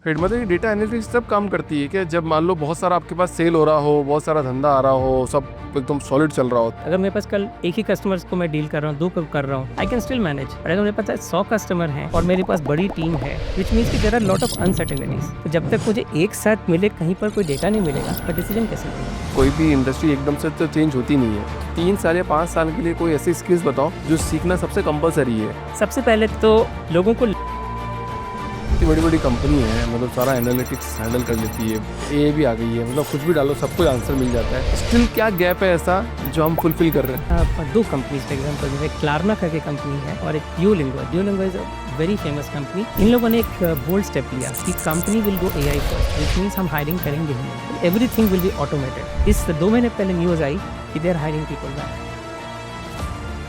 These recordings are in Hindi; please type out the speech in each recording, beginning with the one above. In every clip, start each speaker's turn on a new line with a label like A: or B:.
A: फिर मतलब ये डेटा एनालिटिक्स सब काम करती है क्या? जब मान लो बहुत सारा आपके पास सेल हो रहा हो, बहुत सारा धंधा आ रहा हो, सब एकदम सॉलिड चल रहा हो।
B: अगर मेरे पास कल एक ही कस्टमर्स को मैं डील कर रहा हूँ, 2 कर रहा हूँ, आई कैन स्टिल मैनेज। और अगर मेरे पास 100 कस्टमर हैं और मेरे पास बड़ी टीम है, व्हिच मीन्स कि there are lot of uncertainties. तो जब तक मुझे एक साथ मिले कहीं पर कोई डेटा नहीं मिलेगा, तो डिसीजन कैसे लूँगा?
A: कोई भी इंडस्ट्री एकदम से तो चेंज होती नहीं है। 3 साल या 5 साल के लिए कोई ऐसी स्किल्स बताओ जो सीखना सबसे कंपलसरी है।
B: सबसे पहले तो लोगों को
A: इतनी बड़ी-बड़ी कंपनी है, मतलब सारा एनालिटिक्स हैंडल कर लेती है। एआई भी आ गई है, मतलब कुछ भी डालो सबको आंसर मिल जाता है। स्टिल क्या गैप है ऐसा जो हम फुलफिल कर रहे हैं?
B: 2 कंपनीज फॉर एग्जांपल, जैसे क्लारना करके कंपनी है और एक Duolingo. Duolingo is a very famous company. इन लोगों ने एक बोल्ड स्टेप लिया कि company will go AI first, which means हम हायरिंग करेंगे ही। Everything will be automated. इस 2 महीने पहले न्यूज़ आई कि they are hiring people back.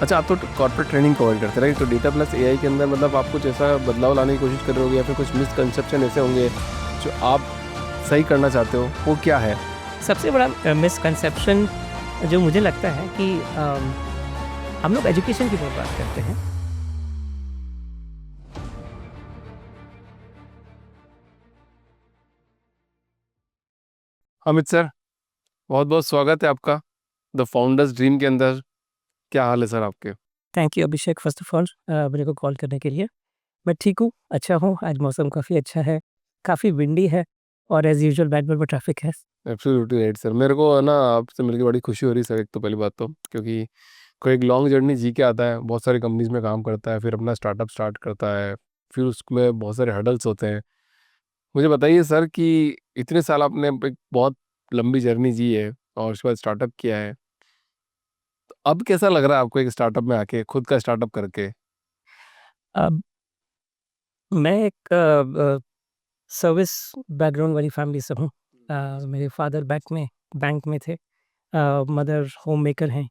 A: अच्छा, आप तो कॉर्पोरेट ट्रेनिंग प्रोवाइड करते हैं, तो डेटा प्लस एआई के अंदर मतलब आप कुछ ऐसा बदलाव लाने की कोशिश कर रहे होगे या फिर कुछ मिसकंसेप्शन ऐसे होंगे जो आप सही करना चाहते हो, वो क्या है?
B: सबसे बड़ा मिसकंसेप्शन जो मुझे लगता है कि हम लोग एजुकेशन की बहुत बात करते हैं।
A: अमित सर, बहुत-बहुत स्वागत है आपका द फाउंडर्स ड्रीम के अंदर। क्या हाल है सर आपके?
B: Thank you Abhishek, first of all मेरे को कॉल करने के लिए। मैं ठीक हूँ, अच्छा हूँ, आज मौसम काफ़ी अच्छा है, काफ़ी विंडी है और एज़ यूजुअल बेंगलुरु में ट्रैफिक है।
A: Absolutely right sir. मेरे को है ना आपसे मिलके बड़ी खुशी हो रही है सर, एक तो पहली बात तो, क्योंकि कोई एक लॉन्ग जर्नी जी के आता है, बहुत सारी कंपनीज़ में काम करता है, फिर अपना स्टार्टअप स्टार्ट करता है, फिर उसमें बहुत सारे हर्डल्स होते हैं। मुझे बताइए सर कि इतने साल आपने एक बहुत लंबी जर्नी जी है और उसके बाद स्टार्टअप किया है। तो अब कैसा लग रहा है आपको एक स्टार्टअप में आके, खुद का स्टार्टअप करके?
B: अब मैं एक सर्विस बैकग्राउंड वाली फैमिली से हूँ। मेरे फादर बैंक में थे, मदर होम मेकर हैं।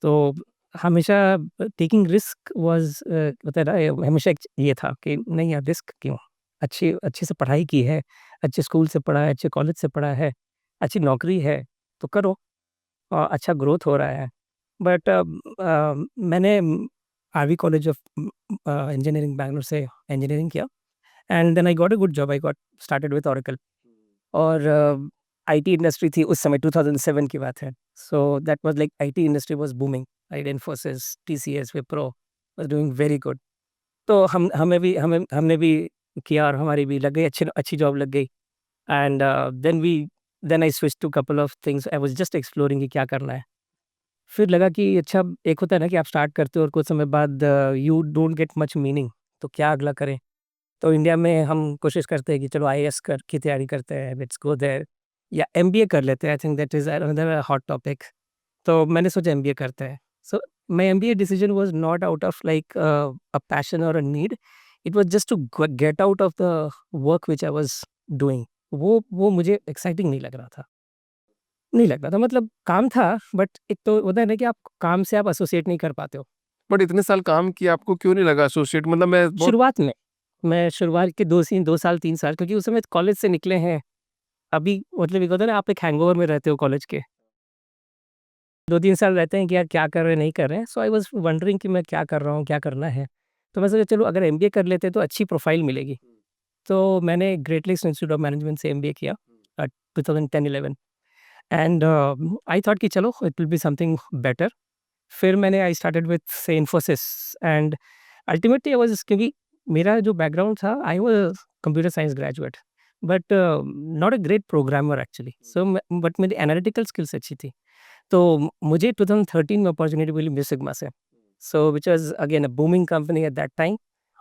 B: तो हमेशा टेकिंग रिस्क वाज़ होता है ना, हमेशा एक ये था कि नहीं यार रिस्क क्यों? अच्छे से पढ़ाई की है, अच्छे स्कूल से पढ़ा है, अच्छे कॉलेज से पढ़ा है, अच्छी नौकरी है, तो करो अच्छा ग्रोथ हो रहा है। बट मैंने RV college of engineering Bangalore से इंजीनियरिंग किया and then I got a good job. I got started with Oracle और आईटी इंडस्ट्री थी उस समय, 2007 की बात है। So that was like IT industry was booming, right? Infosys, TCS, Wipro was doing very good. तो हमने भी किया और हमारी भी लग गई, अच्छी जॉब लग गई and then I switched to couple of things. I was just exploring कि क्या करना है। फिर लगा कि अच्छा, एक होता है ना कि आप स्टार्ट करते हो और कुछ समय बाद you don't get much meaning, तो क्या अगला करें? तो इंडिया में हम कोशिश करते हैं कि चलो आईएएस कर की तैयारी करते हैं, लेट्स गो देयर, या एमबीए कर लेते हैं। I think that is another hot topic. तो मैंने सोचा एमबीए करते हैं। So my MBA decision was not out of like a passion और a need, it was just to get out of the work which I was doing. वो मुझे एक्साइटिंग नहीं लग रहा था, मतलब काम था, बट एक तो होता है ना कि आप काम से आप एसोसिएट नहीं कर पाते हो।
A: बट इतने साल काम किया, आपको क्यों नहीं लगा एसोसिएट? मतलब मैं बहुत
B: शुरुआत में, मैं शुरुआत के 2 साल 3 साल, क्योंकि उस समय कॉलेज से निकले हैं, अभी मतलब एक होता है ना, आप एक हैंगओवर में रहते हो कॉलेज के। 2-3 साल रहते हैं कि यार क्या कर रहे हैं, नहीं कर रहे हैं। सो आई वाज़ वंडरिंग कि मैं क्या कर रहा हूँ, क्या करना है? तो मैं सोचा चलो अगर एमबीए कर लेते तो अच्छी प्रोफ़ाइल मिलेगी। तो मैंने Great Lakes Institute of Management से एमबीए किया 2010-11 एंड आई थॉट कि चलो it will be something better. फिर मैंने आई स्टार्टेड विथ से Infosys and ultimately I was, क्योंकि मेरा जो बैकग्राउंड था, I was computer science graduate but not a great programmer actually. So but मेरी एनालिटिकल स्किल्स अच्छी थी। तो मुझे 2013 में अपॉर्च्युनिटी मिली म्यू सिग्मा से, so which was again a booming company at that time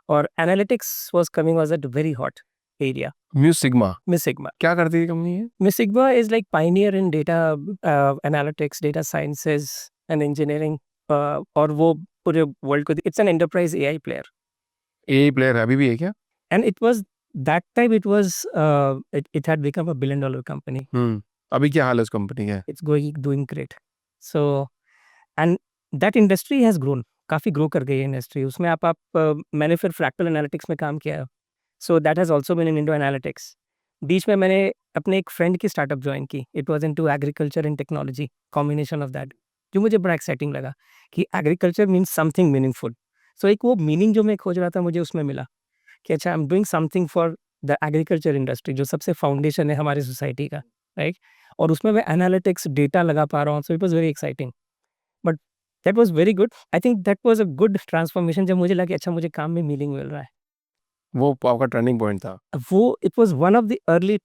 B: और analytics was at very hot area.
A: Mu Sigma
B: Mu Sigma
A: क्या करती है कंपनी है?
B: Mu Sigma is like pioneer in data analytics, data sciences and engineering. और वो पूरे वर्ल्ड को, it's an enterprise AI player
A: AI player अभी भी है क्या?
B: And it was that time, it had become a billion dollar company.
A: अभी क्या हाल है उस कंपनी का?
B: It's going doing great. So and that industry has grown, काफ़ी ग्रो कर गई है इंडस्ट्री। उसमें मैंने फिर फ्रैक्टल एनालिटिक्स में काम किया है। So that has also been in Indo Analytics. बीच में मैंने अपने एक फ्रेंड की स्टार्टअप जॉइन की, it was into agriculture and technology, combination of that, जो मुझे बड़ा एक्साइटिंग लगा कि agriculture means something meaningful. So एक वो मीनिंग जो मैं खोज रहा था, मुझे उसमें मिला कि अच्छा, I am doing something for the agriculture industry जो सबसे फाउंडेशन है हमारी सोसाइटी का, राइट? और उसमें मैं एनालिटिक्स डेटा लगा पा रहा हूँ, so it was very exciting. But that was very good. I think that was a good transformation जब मुझे लगा कि अच्छा मुझे काम में मीनिंग मिल रहा है।
A: वो आपका टर्निंग पॉइंट था।
B: वो it was one of the early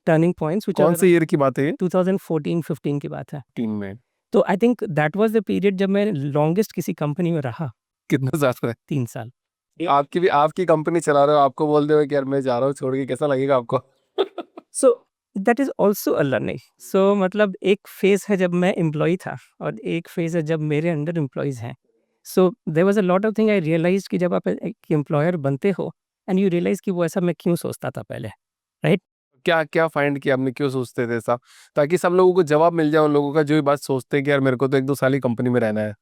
B: turning points which are
A: कौन से
B: अराउंड
A: ईयर की बात है ये?
B: 2014-15 की बात है।
A: टीन में?
B: तो आई think that was the period जब मैं लॉन्गेस्ट किसी कंपनी में रहा,
A: कितना ज़्यादा है?
B: 3 साल।
A: आपकी कंपनी चला रहे हो, आपको बोल दे कि यार मैं जा रहा हूँ छोड़ के, कैसा लगेगा आपको?
B: So that is also a learning. So मतलब एक फ़ेज़ है जब मैं एम्प्लॉयी था और एक फ़ेज़ है जब मेरे अंडर एम्प्लॉइज़ हैं। So there was a lot of thing I realized कि जब आप एक एम्प्लॉयर बनते हो एंड यू रियलाइज़ कि वो ऐसा मैं क्यों सोचता था पहले, राइट?
A: क्या क्या फाइंड किया आपने, क्यों सोचते थे ऐसा? ताकि सब लोगों को जवाब मिल जाए, उन लोगों का जो ये बात सोचते हैं कि यार मेरे को तो 1-2 साल ही कंपनी में रहना है।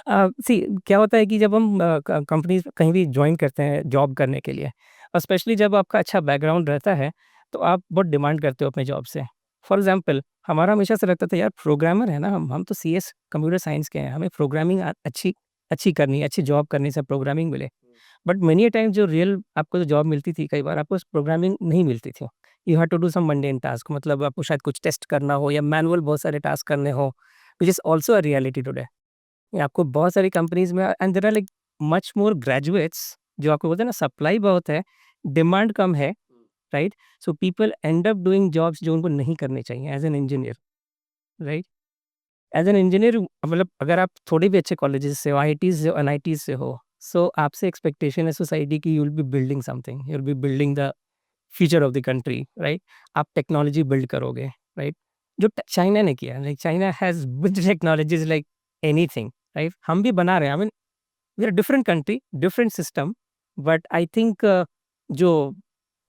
B: सी क्या होता है कि जब हम कंपनीज कहीं भी ज्वाइन करते हैं जॉब करने के लिए और स्पेशली जब आपका अच्छा बैकग्राउंड रहता है तो आप बहुत डिमांड करते हो अपने जॉब से। फॉर एग्जांपल हमारा हमेशा से लगता था यार प्रोग्रामर है ना, हम तो सीएस कंप्यूटर साइंस के हैं, हमें प्रोग्रामिंग अच्छी अच्छी करनी है, अच्छी जॉब करने से प्रोग्रामिंग मिले। बट मेनी टाइम जो रियल आपको जो जॉब मिलती थी कई बार आपको प्रोग्रामिंग नहीं मिलती थी। You have to do some mundane task, मतलब आपको शायद कुछ टेस्ट करना हो या मैनुअल बहुत सारे टास्क करने हो, which is also a reality today. आपको बहुत सारी कंपनीज़ में and there are like much more graduates, जो आपको बोलते हैं ना सप्लाई बहुत है, डिमांड कम है, right? So people and up doing jobs जो उनको नहीं करनी चाहिए as an engineer, right? As an engineer मतलब अगर आप थोड़े भी अच्छे कॉलेजेस से हो, आईआईटीज़ से हो, एनआईटीज़ से हो, सो आपसे एक्सपेक्टेशन है सोसाइटी की you will be building something, you will be building the future of the country, right? आप टेक्नोलॉजी बिल्ड करोगे, राइट? जो चाइना ने किया, like China has built technologies like anything, right? हम भी बना रहे हैं, I mean we are different country, different system, but I think जो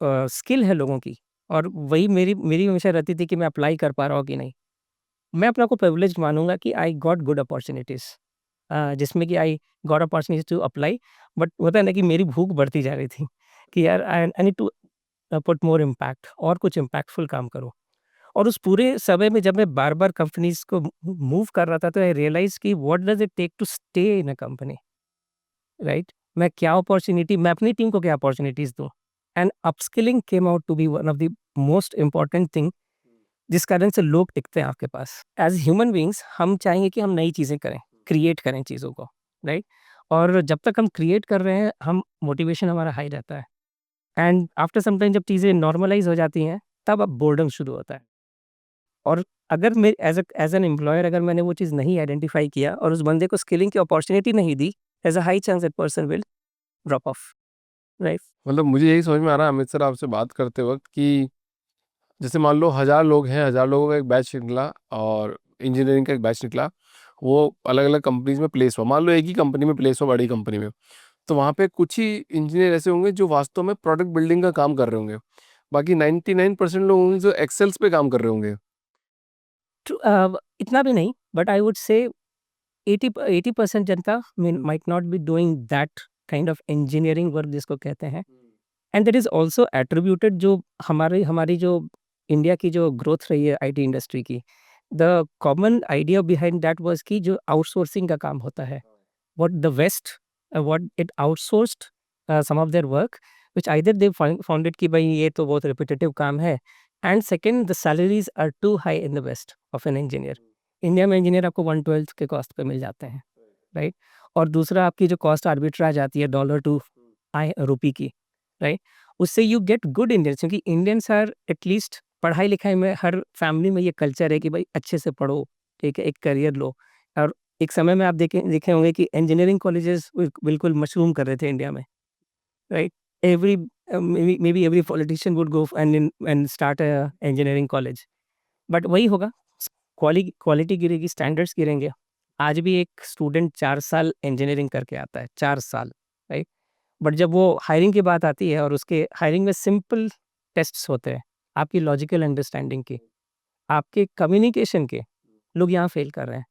B: स्किल है लोगों की और वही मेरी मेरी हमेशा रहती थी कि मैं अप्लाई कर पा रहा हूँ कि नहीं। मैं अपने आप को प्रिविलेज्ड मानूँगा कि आई गॉट गुड अपॉर्च्युनिटीज़, जिसमें कि I got opportunities to apply, but होता है ना कि मेरी भूख बढ़ती जा रही थी कि यार I need to put more impact और कुछ इम्पैक्टफुल काम करूँ। और उस पूरे समय में जब मैं बार-बार कंपनीज़ को मूव कर रहा था तो आई रियलाइज़ कि what does it take to stay in a company, right? मैं अपनी टीम को क्या अपॉर्च्युनिटीज़ दूँ? And upskilling came out to be one of the most important thing, जिस कारण से लोग टिकते हैं आपके पास। एज़ ह्यूमन बीइंग्स हम चाहेंगे कि हम नई चीज़ें करें, क्रिएट करें चीज़ों को, राइट? और जब तक हम क्रिएट कर रहे हैं, हम मोटिवेशन हमारा हाई रहता है एंड आफ्टर सम टाइम जब चीज़ें नॉर्मलाइज़ हो जाती हैं, तब अब बोर्डम शुरू होता है। और अगर मैं एज़ एन एम्प्लॉयर अगर मैंने वो चीज़ नहीं आइडेंटिफ़ाई किया और उस बंदे को स्किलिंग की अपॉर्च्युनिटी नहीं दी, there's a high chance that person will drop off, right?
A: मतलब मुझे यही समझ में आ रहा है अमित सर आपसे बात करते वक़्त कि जैसे मान लो 1000 लोग हैं, 1000 लोगों का एक बैच निकला और इंजीनियरिंग का एक बैच निकला, वो अलग-अलग कंपनीज़ में प्लेस हुआ। मान लो एक ही कंपनी में प्लेस हो, बड़ी कंपनी में। तो वहाँ पे कुछ ही इंजीनियर ऐसे होंगे जो वास्तव में प्रोडक्ट बिल्डिंग का काम कर रहे होंगे। बाकी 99% लोग होंगे जो एक्सेल्स पे काम कर रहे होंगे।
B: इतना भी नहीं, but I would say 80% Janata might not be doing that kind of engineering work जिसको कहते हैं। And that is also attributed जो हमारी हमारी जो इंडिया की जो ग्रोथ रही है आईटी इंडस्ट्री की, the common idea behind that was कि जो आउटसोर्सिंग का काम होता है, what the West, what it outsourced some of their work, which either they founded कि भाई ये तो बहुत रिपिटेटिव काम है, and second the salaries are too high in the west of an engineer. India में इंजीनियर आपको 1/12 के कॉस्ट पे मिल जाते हैं, राइट? और दूसरा आपकी जो कॉस्ट आर्बिट्राज आती है डॉलर टू आई रुपी की, राइट? उससे यू गेट गुड इंडियंस, क्योंकि इंडियंस आर एटलीस्ट पढ़ाई लिखाई में हर फैमिली में ये कल्चर है कि भाई अच्छे से पढ़ो, ठीक है, एक करियर लो। और एक समय में आप देखे होंगे कि इंजीनियरिंग कॉलेजेस बिल्कुल मशरूम कर रहे थे इंडिया में, right? Every may be every politician would go and start a engineering college. But वही होगा, क्वालिटी गिरेगी, स्टैंडर्ड्स गिरेंगे। आज भी एक स्टूडेंट 4 साल इंजीनियरिंग करके आता है, 4 साल, राइट? बट जब वो हायरिंग की बात आती है और उसके हायरिंग में सिंपल टेस्ट्स होते हैं, आपकी लॉजिकल अंडरस्टैंडिंग के, आपके कम्युनिकेशन के, लोग यहाँ फेल कर रहे हैं।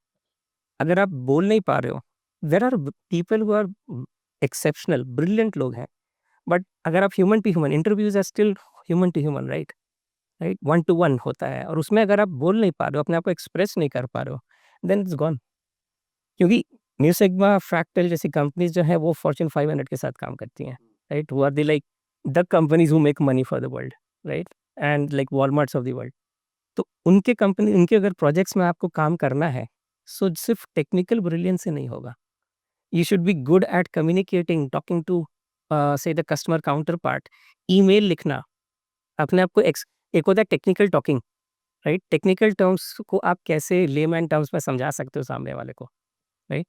B: अगर आप बोल नहीं पा रहे हो, there are people who are exceptional, brilliant लोग हैं, बट अगर आप human to human, interviews are still human to human, right? Right? One to one होता है और उसमें अगर आप बोल नहीं पा रहे हो, अपने आप को एक्सप्रेस नहीं कर पा रहे हो, देन इट्स गॉन। क्योंकि न्यू सिग्मा, फ्रैक्टल जैसी कंपनीज़ जो हैं वो फॉर्च्यून 500 के साथ काम करती हैं, right? Who are the like the companies who make money for the world, right? And like Walmarts of the world. तो उनके अगर प्रोजेक्ट्स में आपको काम करना है, सो सिर्फ टेक्निकल ब्रिलियंस से नहीं होगा। You should be good at communicating, talking to say the customer counterpart, email लिखना, अपने आप को एक होता है technical talking, right? Technical terms को आप कैसे लेमैन टर्म्स में समझा सकते हो सामने वाले को, राइट?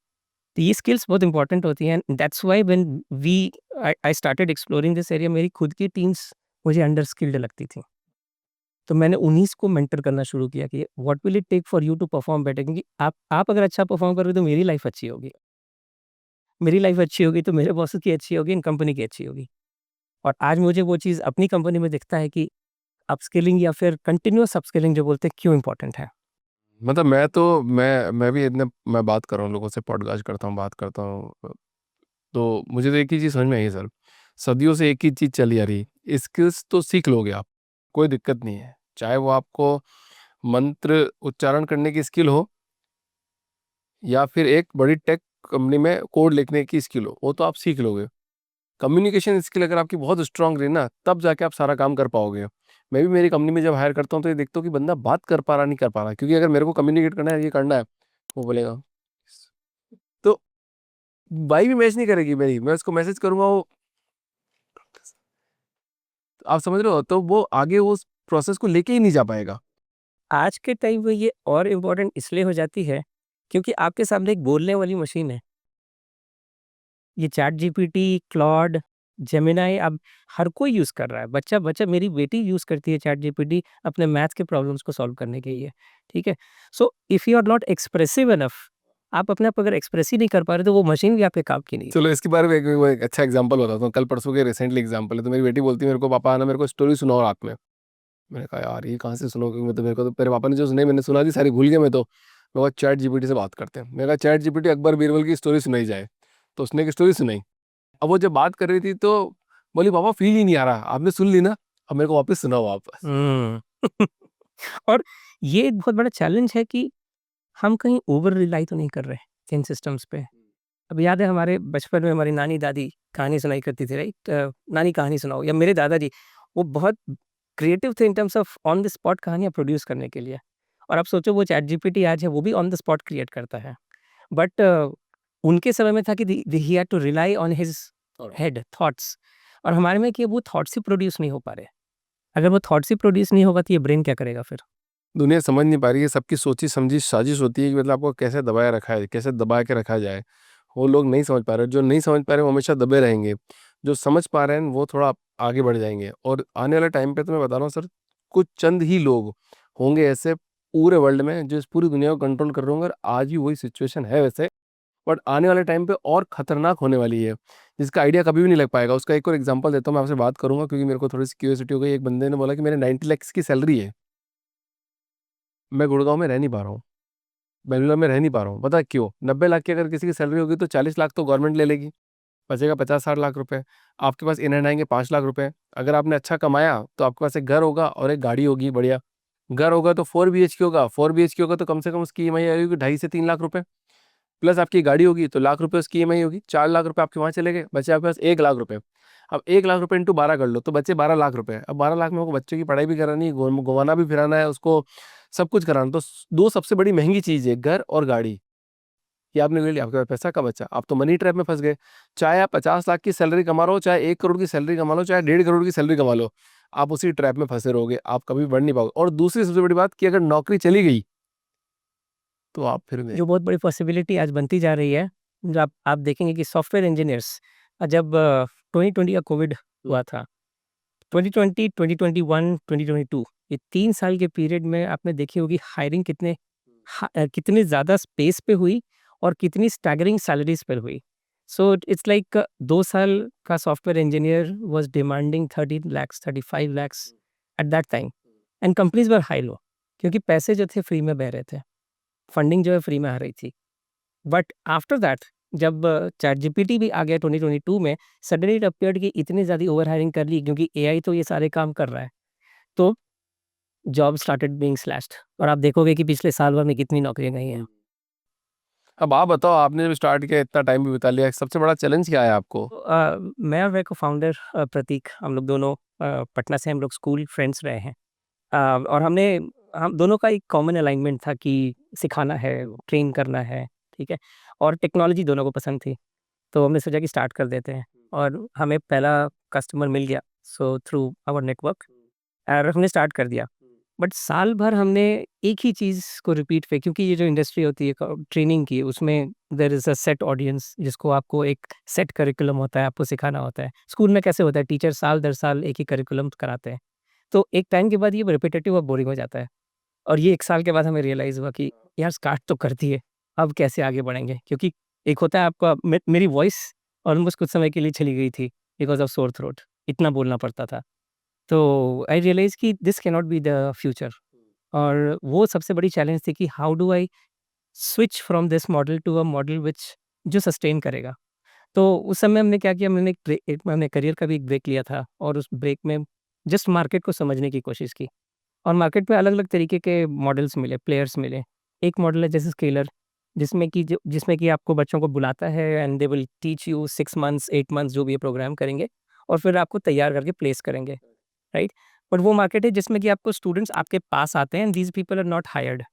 B: तो ये स्किल्स बहुत इंपॉर्टेंट होती हैं। That's why when we I I started exploring this area, मेरी खुद की टीम्स मुझे अंडर स्किल्ड लगती थी। तो मैंने उन्हीं को मेंटर करना शुरू किया कि what will it take for you to perform better, क्योंकि आप अगर अच्छा परफॉर्म करोगे तो मेरी लाइफ अच्छी होगी। मेरी लाइफ अच्छी होगी तो मेरे बॉसेस की अच्छी होगी, इन कंपनी की अच्छी होगी। और आज मुझे वो चीज़ अपनी कंपनी में दिखता है कि अपस्किलिंग या फिर कंटिन्यूअस अपस्किलिंग जो बोलते हैं क्यों इम्पोर्टेंट है।
A: मतलब मैं भी इतने मैं बात कर रहा हूँ लोगों से, पॉडकास्ट करता हूँ, बात करता हूँ, तो मुझे तो एक ही चीज़ समझ में आई है सर, सदियों से एक ही चीज़ चली आ रही, स्किल्स तो सीख लोगे आप, कोई दिक्कत नहीं है, चाहे वो आपको मंत्र उच्चारण करने की स्किल हो या फिर एक बड़ी टेक कंपनी में कोड लिखने की स्किल हो, वो तो आप सीख लोगे। कम्युनिकेशन स्किल अगर आपकी बहुत स्ट्रांग रही ना, तब जाके आप सारा काम कर पाओगे। मैं भी मेरी कंपनी में जब हायर करता हूँ तो ये देखता हूँ कि बंदा बात कर पा रहा नहीं कर पा रहा, क्योंकि अगर मेरे को कम्युनिकेट करना है, ये करना है, वो बोलेगा, तो बाई भी मैच नहीं करेगी मेरी, मैं उसको मैसेज करूंगा, वो, आप समझ रहे हो, तो वो आगे उस प्रोसेस को लेके ही नहीं जा पाएगा।
B: आज के टाइम में ये और इम्पोर्टेंट इसलिए हो जाती है क्योंकि आपके सामने एक बोलने वाली मशीन है। ये चैट जीपीटी, क्लॉड, जेमिनी अब हर कोई यूज़ कर रहा है। बच्चा बच्चा मेरी बेटी यूज़ करती है चैट जीपीटी अपने मैथ के प्रॉब्लम्स को सॉल्व करने के लिए, ठीक है? So if you are not expressive enough, आप अपने आप अगर एक्सप्रेस ही नहीं कर पा रहे तो वो मशीन भी आपके काम की नहीं है।
A: चलो इसके बारे में एक अच्छा एग्जांपल बताता हूँ, कल परसों के रिसेंटली एग्जांपल है। तो मेरी बेटी बोलती है मेरे को, पापा आना मेरे को स्टोरी सुनाओ रात में। मैंने कहा यार ये कहाँ से सुनोगे, मैं तो, मेरे को तो मेरे पापा ने जो सुनाई मैंने सुना दी सारी, भूल गया मैं तो। मैं कहा चैट जीपीटी से बात करते हैं, मैं कहा चैट जीपीटी अकबर बीरबल की स्टोरी सुनाई जाए, तो उसने एक स्टोरी सुनाई। अब वो जब बात कर रही थी तो बोली पापा फील ही नहीं आ रहा, आपने सुन ली ना, अब मेरे को वापस सुनाओ वापस।
B: हुँ। और ये एक बहुत बड़ा चैलेंज है कि हम कहीं ओवर रिलाई तो नहीं कर रहे इन सिस्टम्स पे। अब याद है हमारे बचपन में हमारी नानी-दादी कहानी सुनाई करती थी, राइट? नानी कहानी सुनाओ, या मेरे दादाजी, वो बहुत क्रिएटिव थे इन terms of on the spot कहानियाँ प्रोड्यूस करने के लिए। और आप सोचो वो चैट जीपीटी आज है, वो भी ऑन द स्पॉट क्रिएट करता है। बट उनके समय में था कि he had to rely on his head thoughts, और हमारे में कि वो थॉट्स ही प्रोड्यूस नहीं हो पा रहे। अगर वो थॉट्स ही प्रोड्यूस नहीं होगा तो ये ब्रेन क्या करेगा फिर?
A: दुनिया समझ नहीं पा रही है, सबकी सोची समझी साजिश होती है कि मतलब आपको कैसे दबाया रखा है, कैसे दबा के रखा जाए। वो लोग नहीं समझ पा रहे, जो नहीं समझ पा रहे वो हमेशा दबे रहेंगे, जो समझ पा रहे हैं वो थोड़ा आगे बढ़ जाएंगे। और आने वाले टाइम पे तो मैं बता रहा हूँ सर, कुछ चंद ही लोग होंगे ऐसे पूरे वर्ल्ड में जो इस पूरी दुनिया को कंट्रोल कर रहे होंगे, और आज ही वही सिचुएशन है वैसे, बट आने वाले टाइम पे और खतरनाक होने वाली है, जिसका आइडिया कभी भी नहीं लग पाएगा। उसका एक और एग्जांपल देता हूँ, मैं आपसे बात करूंगा क्योंकि मेरे को थोड़ी सी क्यूरियोसिटी हो गई। एक बंदे ने बोला कि मेरे 90 लाख की सैलरी है, मैं गुड़गांव में रह नहीं पा रहा हूँ, बेंगलोर में रह नहीं पा रहा हूँ, पता है क्यों? 90 लाख की अगर किसी की सैलरी होगी तो 40 लाख तो गवर्नमेंट ले लेगी, बचेगा 50-60 लाख रुपए। आपके पास इन हैंड आएंगे 5 लाख रुपए। अगर आपने अच्छा कमाया तो आपके पास एक घर होगा और एक गाड़ी होगी बढ़िया। घर होगा तो 4 BHK होगा, 4 BHK होगा तो कम से कम उसकी ईएमआई आएगी 2.5 से 3 लाख रुपए। प्लस आपकी गाड़ी होगी तो लाख रुपए उसकी ईएमआई होगी, 4 लाख रुपए आपके वहाँ चले गए, बचे आपके पास 1 लाख रुपए। अब 1 लाख रुपए इंटू 12 कर लो तो बचे 12 लाख रुपए। अब 12 लाख में आपको बच्चों की पढ़ाई भी करानी है, घुमाना भी फिराना है उसको, सब कुछ कराना। तो दो सबसे बड़ी महंगी चीज है, घर और गाड़ी, ये आपने ले लिया, आपके पास पैसा का बचा, आप तो मनी ट्रैप में फंस गए। चाहे आप 50 लाख की सैलरी कमा रहे हो, चाहे 1 करोड़ की सैलरी कमा लो, चाहे 1.5 करोड़ की सैलरी कमा लो, आप उसी ट्रैप में फंसे रहोगे, आप कभी बढ़ नहीं पाओगे। और दूसरी सबसे बड़ी बात कि अगर नौकरी चली गई तो आप फिर
B: जो बहुत बड़ी पॉसिबिलिटी आज बनती जा रही है, जो आप देखेंगे कि सॉफ्टवेयर इंजीनियर्स जब 2020 का कोविड हुआ था, 2020, 2021, 2022, ये 3 साल के पीरियड में आपने देखी होगी हायरिंग कितनी ज़्यादा स्पेस पे हुई और कितनी स्टैगरिंग सैलरीज़ पर हुई। सो इट्स लाइक 2 साल का software engineer was demanding 13 lakhs, 35 lakhs eight that time, and companies were high low, क्योंकि पैसे जो थे फ्री में बह रहे थे। फंडिंग जो है फ्री में आ रही थी। बट आफ्टर दैट जब चैट जीपीटी भी आ गया 2022 में, सडनली इट अपीयर्ड कि इतनी ज़्यादा ओवर हायरिंग कर ली क्योंकि एआई तो ये सारे काम कर रहा है। तो जॉब स्टार्टेड बीइंग स्लैश्ड, और आप देखोगे कि पिछले साल भर में कितनी नौकरियाँ गई हैं।
A: अब आप बताओ, आपने जब स्टार्ट किया इतना टाइम भी बिता लिया, सबसे बड़ा चैलेंज क्या है आपको?
B: तो, मैं और मेरे को-फाउंडर प्रतीक, हम लोग दोनों पटना से हम लोग स्कूल फ्रेंड्स रहे हैं। और हम दोनों का एक कॉमन अलाइनमेंट था कि सिखाना है, ट्रेन करना है, ठीक है? और टेक्नोलॉजी दोनों को पसंद थी, तो हमने सोचा कि स्टार्ट कर देते हैं और हमें पहला कस्टमर मिल गया, सो थ्रू आवर नेटवर्क और हमने स्टार्ट कर दिया। बट साल भर हमने एक ही चीज़ को रिपीट पे, क्योंकि ये जो इंडस्ट्री होती है ट्रेनिंग की, उसमें there is a set audience जिसको आपको एक सेट करिकुलम होता है, आपको सिखाना होता है। स्कूल में कैसे होता है, टीचर साल दर साल एक ही करिकुलम कराते हैं। तो एक टाइम के बाद ये रिपिटेटिव और बोरिंग हो जाता है। और ये 1 साल के बाद हमें रियलाइज़ हुआ कि यार स्टार्ट तो कर दिए, अब कैसे आगे बढ़ेंगे? क्योंकि एक होता है आपका मेरी वॉइस ऑलमोस्ट कुछ समय के लिए चली गई थी बिकॉज़ ऑफ सोर थ्रोट, इतना बोलना पड़ता था। तो आई रियलाइज़ कि this can not be the future. और वो सबसे बड़ी चैलेंज थी कि how do I switch from this model to a model which जो सस्टेन करेगा। तो उस समय हमने क्या किया, मैंने करियर का भी एक ब्रेक लिया था और उस ब्रेक में जस्ट मार्केट को समझने की कोशिश की। और मार्केट में अलग-अलग तरीके के मॉडल्स मिले, प्लेयर्स मिले। एक मॉडल है जैसे स्केलर, जिसमें कि आपको बच्चों को बुलाता है and they will teach you 6 months, 8 months जो भी ये प्रोग्राम करेंगे और फिर आपको तैयार करके प्लेस करेंगे, राइट? बट वो मार्केट है जिसमें कि आपको स्टूडेंट्स आपके पास आते हैं and these people are not hired.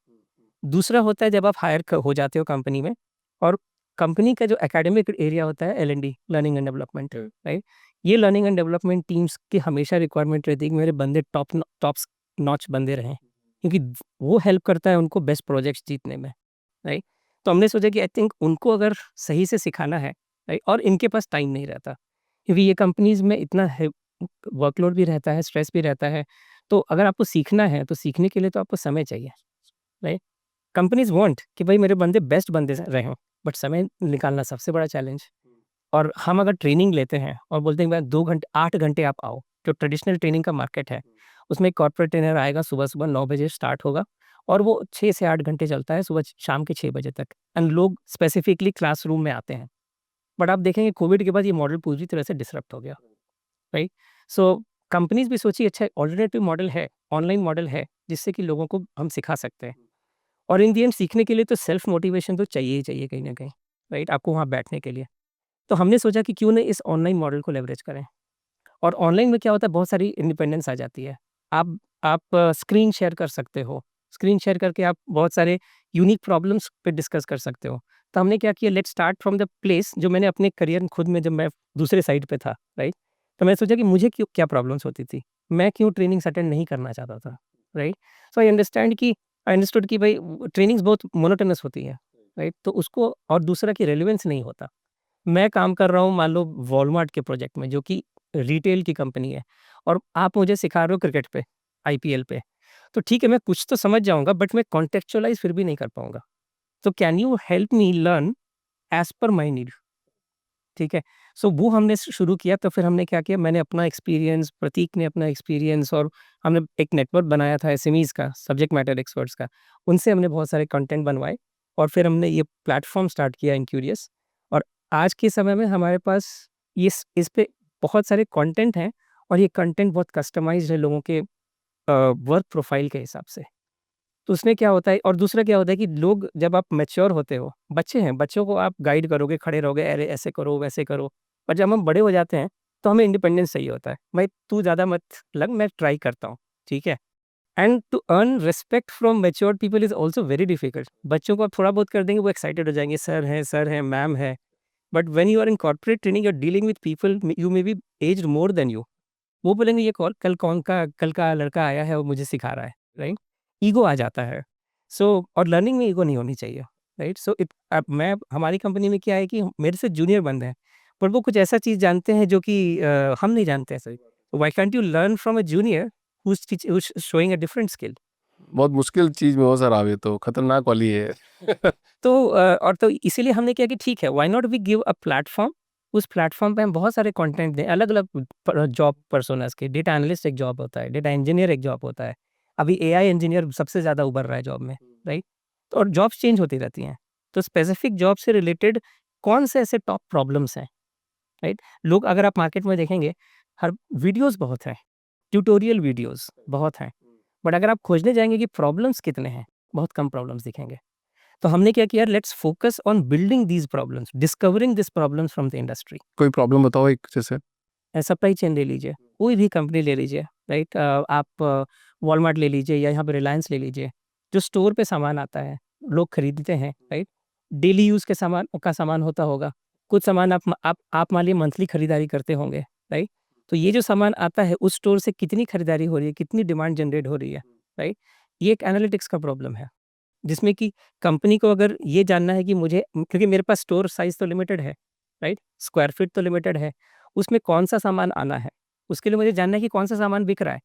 B: दूसरा होता है जब आप हायर क हो जाते हो कंपनी में और कंपनी का जो एकेडमिक एरिया होता है एल&डी, लर्निंग एंड डेवलपमेंट, राइट? ये लर्निंग एंड डेवलपमेंट टीम्स की हमेशा रिक्वायरमेंट रहती है कि मेरे बंदे टॉप्स नॉच बंदे रहें, क्योंकि वो हेल्प करता है उनको बेस्ट प्रोजेक्ट्स जीतने में, राइट? तो हमने सोचा कि आई थिंक उनको अगर सही से सिखाना है, राइट? और इनके पास टाइम नहीं रहता, क्योंकि ये कंपनीज़ में इतना है, वर्कलोड भी रहता है, स्ट्रेस भी रहता है। तो अगर आपको सीखना है, तो सीखने के लिए तो आपको समय चाहिए, राइट? कंपनीज़ वांट कि भाई मेरे बंदे बेस्ट बंदे रहें हों, बट समय निकालना सबसे बड़ा चैलेंज। और हम अगर ट्रेनिंग लेते हैं और बोलते हैं कि भाई 2 घंटे 8 घंटे आप आओ, जो ट्रेडिशनल ट्रेनिंग का मार्केट है, उसमें एक कॉर्पोरेट ट्रेनर आएगा, सुबह-सुबह 9 बजे स्टार्ट होगा और वो 6 से 8 घंटे चलता है, सुबह शाम के 6 बजे तक एंड लोग स्पेसिफिकली क्लासरूम में आते हैं। बट आप देखेंगे कोविड के बाद ये मॉडल पूरी तरह से डिसरप्ट हो गया, राइट? सो कंपनीज़ भी सोची अच्छा अल्टरनेटिव मॉडल है, ऑनलाइन मॉडल है, जिससे कि लोगों को हम सिखा सकते हैं। और इन दी एंड सीखने के लिए तो सेल्फ मोटिवेशन तो चाहिए ही चाहिए कहीं न कहीं, राइट? आपको वहाँ बैठने के लिए। तो हमने सोचा कि क्यों ना इस ऑनलाइन मॉडल को लेवरेज करें। और ऑनलाइन में क्या होता है, बहुत सारी इंडिपेंडेंस आ जाती है। आप स्क्रीन शेयर कर सकते हो। स्क्रीन शेयर करके आप बहुत सारे यूनिक प्रॉब्लम्स पे डिस्कस कर सकते हो। तो हमने क्या किया, let's start from the place जो मैंने अपने करियर खुद में जब मैं दूसरे साइड पे था, राइट? तो मैंने सोचा कि मुझे क्यों क्या प्रॉब्लम्स होती थी? मैं क्यों ट्रेनिंग्स अटेंड नहीं करना चाहता था, राइट? सो आई अंडरस्टूड कि भाई ट्रेनिंग्स बहुत मोनोटोनस होती है, राइट? तो उसको और दूसरा कि रेलेवेंस नहीं होता। मैं काम कर रहा हूँ मान लो वॉलमार्ट के प्रोजेक्ट में, जो कि रिटेल की कंपनी है, और आप मुझे सिखा रहे हो क्रिकेट पे, आईपीएल पे। तो ठीक है, मैं कुछ तो समझ जाऊँगा बट मैं कॉन्टेक्चुअलाइज़ फिर भी नहीं कर पाऊँगा। तो can you help me learn as per my need? ठीक है? सो वो हमने शुरू किया, तो फिर हमने क्या किया, मैंने अपना एक्सपीरियंस, प्रतीक ने अपना एक्सपीरियंस, और हमने एक नेटवर्क बनाया था एसएमईज़ का, सब्जेक्ट मैटर एक्सपर्ट्स का। उनसे हमने बहुत सारे कंटेंट बनवाए और फिर हमने ये प्लेटफ़ॉर्म स्टार्ट किया इनक्यूरियस। और आज के समय में हमारे पास इस पे बहुत सारे कंटेंट हैं और ये कंटेंट बहुत कस्टमाइज़्ड है लोगों के वर्क प्रोफ़ाइल के हिसाब से। तो उसमें क्या होता है, और दूसरा क्या होता है कि लोग जब आप मैच्योर होते हो, बच्चे हैं, बच्चों को आप गाइड करोगे, खड़े रहोगे, अरे ऐसे करो, वैसे करो। पर जब हम बड़े हो जाते हैं, तो हमें इंडिपेंडेंस चाहिए होता है। भाई तू ज़्यादा मत लग, मैं ट्राई करता हूँ, ठीक है? And to earn respect from matured people is also very difficult. बच्चों को आप थोड़ा बहुत कर देंगे, वो एक्साइटेड हो जाएँगे, सर हैं, मैम है। But when you are in corporate training, you are dealing with people, you may be aged more than you. वो बोलेंगे ये कल का लड़का आया है और मुझे सिखा रहा है, राइट? ईगो आ जाता है। सो और लर्निंग में ईगो नहीं होनी चाहिए, राइट? सो अब मैं हमारी कंपनी में क्या है कि मेरे से जूनियर बंदे हैं, पर वो कुछ ऐसा चीज़ जानते हैं जो कि हम नहीं जानते हैं सही। Why can't you learn from a junior who is showing a different skill?
A: बहुत मुश्किल चीज़ में हो सर आप, ये तो खतरनाक वाली है।
B: तो और तो इसीलिए हमने किया कि ठीक है, why not we give a platform. उस प्लेटफ़ॉर्म पे हम बहुत सारे कंटेंट दें, अलग-अलग जॉब पर्सोनास के। डेटा एनालिस्ट एक जॉब होता है, डेटा इंजीनियर एक जॉब होता है। अभी एआई इंजीनियर सबसे ज़्यादा उभर रहा है जॉब में, राइट? तो और जॉब्स चेंज होती रहती हैं। तो स्पेसिफिक जॉब से रिलेटेड कौन से ऐसे टॉप प्रॉब्लम्स हैं, राइट? लोग अगर आप मार्केट में देखेंगे, हर वीडियोज़ बहुत हैं, ट्यूटोरियल वीडियोज़ बहुत हैं। बट अगर आप खोजने जाएँगे कि प्रॉब्लम्स कितने हैं, बहुत कम प्रॉब्लम्स दिखेंगे। तो हमने क्या किया, let's focus on building these problems, discovering this problems from the industry.
A: कोई प्रॉब्लम बताओ एक जैसे।
B: सप्लाई चेन ले लीजिए, कोई भी कंपनी ले लीजिए, राइट? आप वॉलमार्ट ले लीजिए या यहाँ पे रिलायंस ले लीजिए। जो स्टोर पे सामान आता है, लोग खरीदते हैं, राइट? डेली यूज़ के सामान होता होगा। कुछ सामान आप मान लीजिए मंथली खरीदारी करते होंगे, राइट? तो ये जो सामान आता है उस स्टोर से कितनी खरीदारी हो रही है, कितनी डिमांड जनरेट हो रही है, राइट? ये एक एनालिटिक्स का प्रॉब्लम है, जिसमें कि कंपनी को अगर ये जानना है कि मुझे, क्योंकि मेरे पास स्टोर साइज़ तो लिमिटेड है, राइट? स्क्वायर फीट तो लिमिटेड है, उसमें कौन-सा सामान आना है, उसके लिए मुझे जानना है कि कौन-सा सामान बिक रहा है,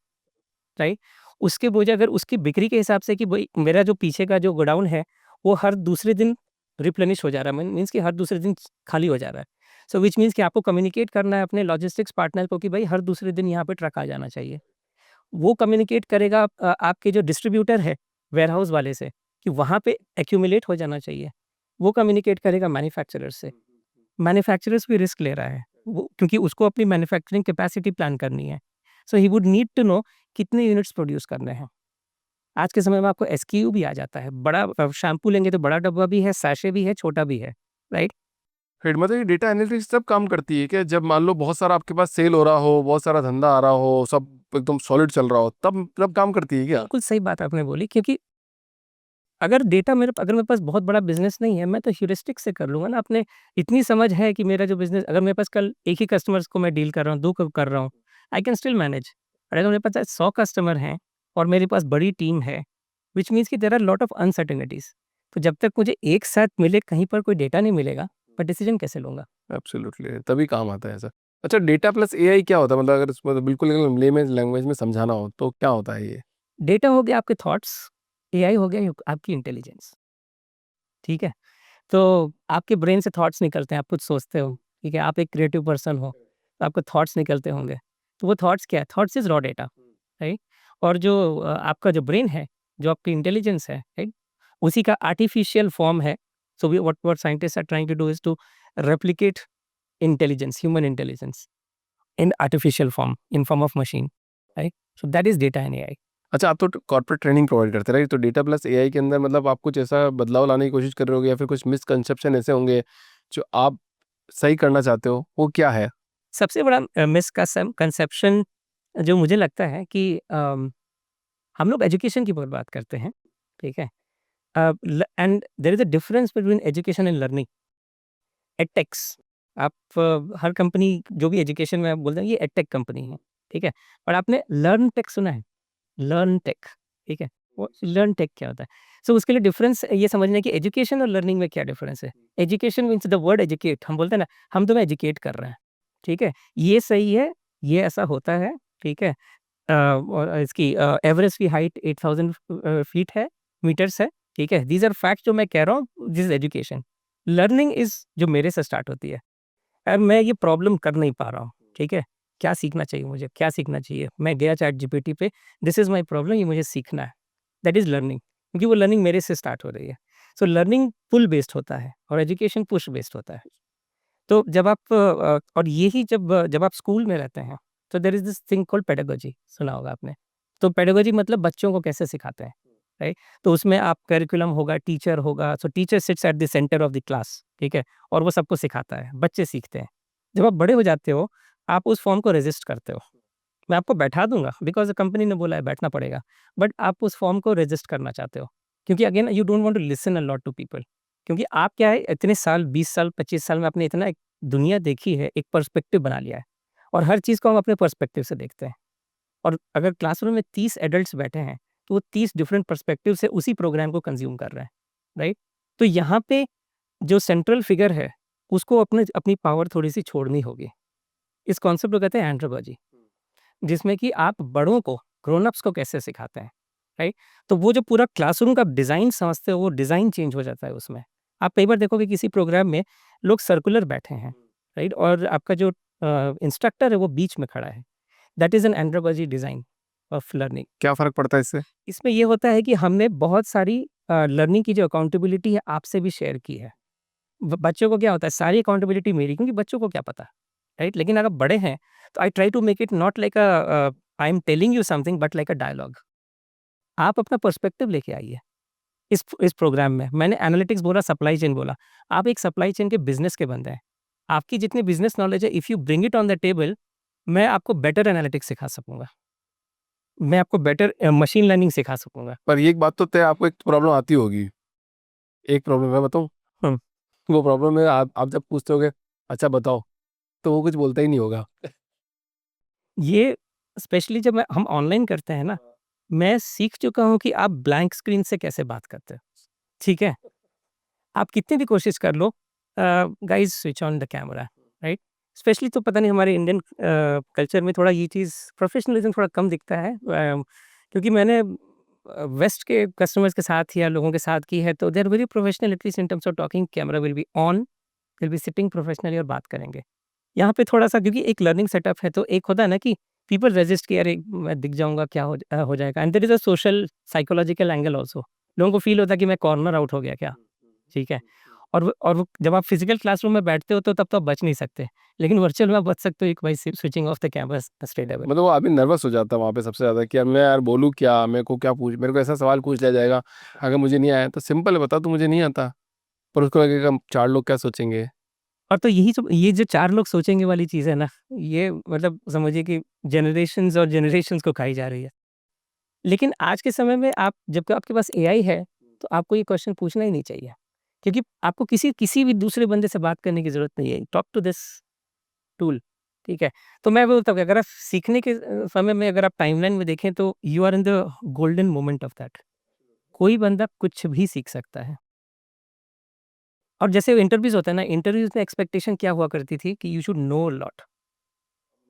B: राइट? उसके मुझे अगर उसकी बिक्री के हिसाब से कि भई मेरा जो पीछे का जो गोडाउन है, वो हर दूसरे दिन रिप्लेनिश हो जा रहा है, मीन्स कि हर दूसरे दिन खाली हो जा रहा है। सो व्हिच मीन्स कि आपको कम्युनिकेट करना है अपने लॉजिस्टिक्स पार्टनर को कि भई हर दूसरे दिन यहाँ पे ट्रक आ जाना चाहिए। वो कम्युनिकेट करेगा आपके जो डिस्ट्रीब्यूटर है, वेयरहाउस वाले से, कि वहाँ पे एक्यूमुलेट हो जाना चाहिए। वो कम्युनिकेट करेगा मैन्युफैक्चरर से। मैन्युफैक्चरर्स भी रिस्क ले रहा है, वो क्योंकि उसको अपनी मैन्युफैक्चरिंग कैपेसिटी प्लान करनी है। So he would need to know कितने यूनिट्स प्रोड्यूस करने हैं। आज के समय में आपको एसक्यू भी आ जाता है। बड़ा शैम्पू लेंगे तो बड़ा डब्बा भी है, सैशे भी है, छोटा भी है, राइट?
A: फिर मतलब ये डेटा एनालिटिक्स तब काम करती है कि जब मान लो बहुत सारा आपके पास सेल हो रहा हो, बहुत सारा धंधा आ रहा हो, सब एकदम सॉलिड चल रहा हो, तब तब काम करती है क्या?
B: बिल्कुल सही बात आपने बोली, क्योंकि अगर मेरे पास बहुत बड़ा बिज़नेस नहीं है, मैं तो ह्यूरिस्टिक से कर लूँगा ना। अपने इतनी समझ है कि मेरा जो बिज़नेस, अगर मेरे पास कल एक ही कस्टमर्स को मैं डील कर रहा हूँ, 2 क कर रहा हूँ, आई कैन स्टिल मैनेज। और अगर मेरे पास 100 कस्टमर हैं और मेरे पास बड़ी टीम है, व्हिच मीन्स कि there are lot of uncertainties. तो जब तक मुझे एक साथ मिले, कहीं पर कोई डेटा नहीं मिलेगा, मैं डिसीज़न कैसे लूँगा?
A: एब्सोल्युटली, तभी काम आता है ऐसा। अच्छा, डेटा प्लस एआई क्या होता है? मतलब अगर इसको बिल्कुल एकदम लेमैन लैंग्वेज में समझाना हो तो क्या होता है ये?
B: डेटा हो गया आपके थॉट्स, एआई हो गया आपकी इंटेलिजेंस, ठीक है? तो आपके ब्रेन से थॉट्स निकलते हैं, आप कुछ सोचते हो, ठीक है? आप एक क्रिएटिव पर्सन हो, तो आपको थॉट्स निकलते होंगे। तो वो थॉट्स क्या है? Thoughts is raw data, right? और जो आपका जो ब्रेन है, जो आपकी इंटेलिजेंस है, राइट? उसी का आर्टिफिशियल फॉर्म है। So we what scientists are trying to do is to replicate intelligence, human intelligence in artificial form, in form of machine, right? So that is data in AI.
A: अच्छा, आप तो कॉर्पोरेट ट्रेनिंग प्रोवाइड करते हैं राइट? तो डेटा प्लस एआई के अंदर मतलब आप कुछ ऐसा बदलाव लाने की कोशिश कर रहे होगे या फिर कुछ मिसकंसेप्शन ऐसे होंगे जो आप सही करना चाहते हो, वो क्या है?
B: सबसे बड़ा मिसकंसेप्शन जो मुझे लगता है कि हम लोग एजुकेशन की बहुत बात करते हैं, ठीक है? And there is a difference between education and learning. Edtechs, आप हर कंपनी जो भी एजुकेशन में आप बोलते हैं ये एडटेक कंपनी है, ठीक है? और आपने लर्न टेक सुना है? लर्न टेक, ठीक है? वो लर्न टेक क्या होता है? सो उसके लिए डिफरेंस ये समझना है कि एजुकेशन और लर्निंग में क्या डिफरेंस है। Education means the word educate, हम बोलते हैं ना, हम तुम्हें एजुकेट कर रहे हैं, ठीक है? ये सही है, ये ऐसा होता है, ठीक है? और इसकी एवरेज की हाइट 8000 फीट है, मीटर्स है, ठीक है? दीज़ आर फैक्ट्स जो मैं कह रहा हूँ, this is education. Learning is जो मेरे से स्टार्ट होती है। अब मैं ये प्रॉब्लम कर नहीं पा रहा हूँ, ठीक है? क्या सीखना चाहिए मुझे? क्या सीखना चाहिए? मैं गया चैटजीपीटी पे, दिस इज़ माय प्रॉब्लम, ये मुझे सीखना है। दैट इज़ लर्निंग, क्योंकि वो लर्निंग मेरे से स्टार्ट हो रही है। सो लर्निंग पुल बेस्ड होता है और एजुकेशन पुश बेस्ड होता है। तो जब आप और यही जब आप स्कूल में रहते हैं, तो there is this thing called pedagogy, सुना होगा आपने। तो पेडागोजी मतलब बच्चों को कैसे सिखाते हैं, राइट? तो उसमें आप करिकुलम होगा, टीचर होगा, सो teacher seats at the centre of the class, ठीक है? और वो सबको सिखाता है, बच्चे सीखते हैं। जब आप बड़े हो जाते हो, आप उस फॉर्म को रेज़िस्ट करते हो। मैं आपको बैठा दूँगा बिकॉज़ कंपनी ने बोला है बैठना पड़ेगा, बट आप उस फॉर्म को रेज़िस्ट करना चाहते हो। क्योंकि again you don't want to listen a lot to people, क्योंकि आप क्या है, इतने साल 20 साल 25 साल में आपने इतना एक दुनिया देखी है, एक पर्सपेक्टिव बना लिया है और हर चीज़ को हम अपने पर्सपेक्टिव से देखते हैं। और अगर क्लासरूम में 30 एडल्ट्स बैठे हैं, तो वो 30 डिफरेंट पर्सपेक्टिव से उसी प्रोग्राम को कंज़्यूम कर रहे हैं, राइट? तो यहाँ पे जो सेंट्रल फिगर है, उसको अपने अपनी पावर थोड़ी-सी छोड़नी होगी। इस कॉन्सेप्ट को कहते हैं एंड्रोगॉजी, जिसमें कि आप बड़ों को, ग्रोन अप्स को कैसे सिखाते हैं, राइट? तो वो जो पूरा क्लासरूम का डिज़ाइन समझते हो, वो डिज़ाइन चेंज हो जाता है उसमें। आप कई बार देखोगे किसी प्रोग्राम में लोग सर्कुलर बैठे हैं, राइट? और आपका जो इंस्ट्रक्टर है वो बीच में खड़ा है। That is an andragogy design of learning.
A: क्या फ़र्क पड़ता है इससे?
B: इसमें ये होता है कि हमने बहुत सारी लर्निंग की जो अकाउंटेबिलिटी है आपसे भी शेयर की है। बच्चों को क्या होता है, सारी अकाउंटेबिलिटी मेरी, क्योंकि बच्चों को क्या पता, राइट? लेकिन अगर बड़े हैं तो I try to make it not like I am telling you something but like a dialogue. आप अपना पर्सपेक्टिव लेके आइए, इस प्रोग्राम में मैंने एनालिटिक्स बोला, सप्लाई चेन बोला। आप एक सप्लाई चेन के बिजनेस के बंदे हैं। आपकी जितनी बिजनेस नॉलेज है, if you bring it on the table, मैं आपको बेटर एनालिटिक्स सिखा सकूंगा, मैं आपको बेटर मशीन लर्निंग सिखा सकूंगा।
A: पर ये एक बात तो तय, आपको एक प्रॉब्लम आती होगी। एक प्रॉब्लम मैं बताऊं?
B: हम्म,
A: वो प्रॉब्लम है, आप जब पूछते होगे अच्छा बताओ, तो वो कुछ बोलता ही नहीं होगा।
B: ये स्पेशली जब हम ऑनलाइन करते हैं ना, मैं सीख चुका हूँ कि आप ब्लैंक स्क्रीन से कैसे बात करते हो। ठीक है, आप कितनी भी कोशिश कर लो, guys switch on the camera, right? Specially तो पता नहीं हमारे इंडियन कल्चर में थोड़ा ये चीज़ प्रोफेशनलिज्म थोड़ा कम दिखता है, क्योंकि मैंने वेस्ट के कस्टमर्स के साथ या लोगों के साथ की है, तो they are very professional at least in terms of talking, camera will be on, will be sitting professionally और बात करेंगे। यहाँ पे थोड़ा-सा क्योंकि एक लर्निंग सेटअप है, तो एक होता है ना कि पीपल रेजिस्ट कि अरे मैं दिख जाऊँगा, क्या हो जाएगा, and there is a social psychological angle also. लोगों को फील होता है कि मैं कॉर्नर आउट हो गया क्या? ठीक है? और वो जब आप फिज़िकल क्लासरूम में बैठते हो तो तब तो आप बच नहीं सकते। लेकिन वर्चुअल में आप बच सकते हो एक by switching off the cameras straight away.
A: मतलब वो आदमी नर्वस हो जाता है वहाँ पे सबसे ज़्यादा कि अब मैं यार बोलूँ क्या, मेरे को क्या पूछ, मेरे को ऐसा सवाल पूछ लिया जाएगा, अगर मुझे नहीं आया तो सिंपल बता तू मुझे नहीं आता, पर उसको लगेगा चार लोग क्या सोचेंगे।
B: और तो यही सब ये जो 4 लोग सोचेंगे वाली चीज़ है ना, ये मतलब समझिए कि जनरेशंस और जनरेशंस को खाई जा रही है। लेकिन आज के समय में आप जब आपके पास एआई है, तो आपको ये क्वेश्चन पूछना ही नहीं चाहिए। क्योंकि आपको किसी किसी भी दूसरे बंदे से बात करने की ज़रूरत नहीं है। टॉक टू दिस टूल, ठीक है? तो मैं बोलता हूँ कि अगर आप सीखने के समय में अगर आप टाइमलाइन में देखें तो you are in the golden moment of that. कोई बंदा कुछ भी सीख सकता है। और जैसे इंटरव्यूज़ होता है ना, इंटरव्यूज़ में एक्सपेक्टेशन क्या हुआ करती थी कि you should know a lot.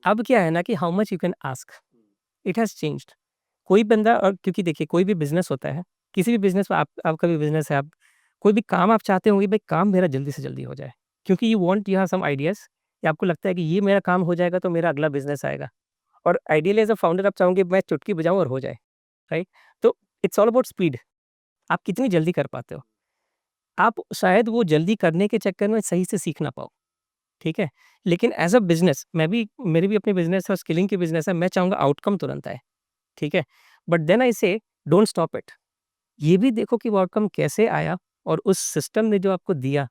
B: अब क्या है ना कि how much you can ask, it has changed. कोई बंदा और क्योंकि देखिए कोई भी बिज़नेस होता है, किसी भी बिज़नेस में आपका भी बिज़नेस है, आप कोई भी काम आप चाहते होंगे भाई काम मेरा जल्दी से जल्दी हो जाए। क्योंकि यू हैव सम आइडियाज़ कि आपको लगता है कि ये मेरा काम हो जाएगा तो मेरा अगला बिज़नेस आएगा। और आइडियली एज़ अ फाउंडर आप चाहोगे मैं चुटकी बजाऊँ और हो जाए, राइट? तो इट्स ऑल अबाउट स्पीड, आप कितनी जल्दी कर पाते हो। आप शायद वो जल्दी करने के चक्कर में सही से सीख ना पाओ, ठीक है? लेकिन एज़ अ बिज़नेस मेरी भी अपनी बिज़नेस है और स्किलिंग की बिज़नेस है, मैं चाहूँगा आउटकम तुरंत आए, ठीक है? बट देन आई से डोंट स्टॉप इट। ये भी देखो कि वो आउटकम कैसे आया और उस सिस्टम ने जो आपको दिया,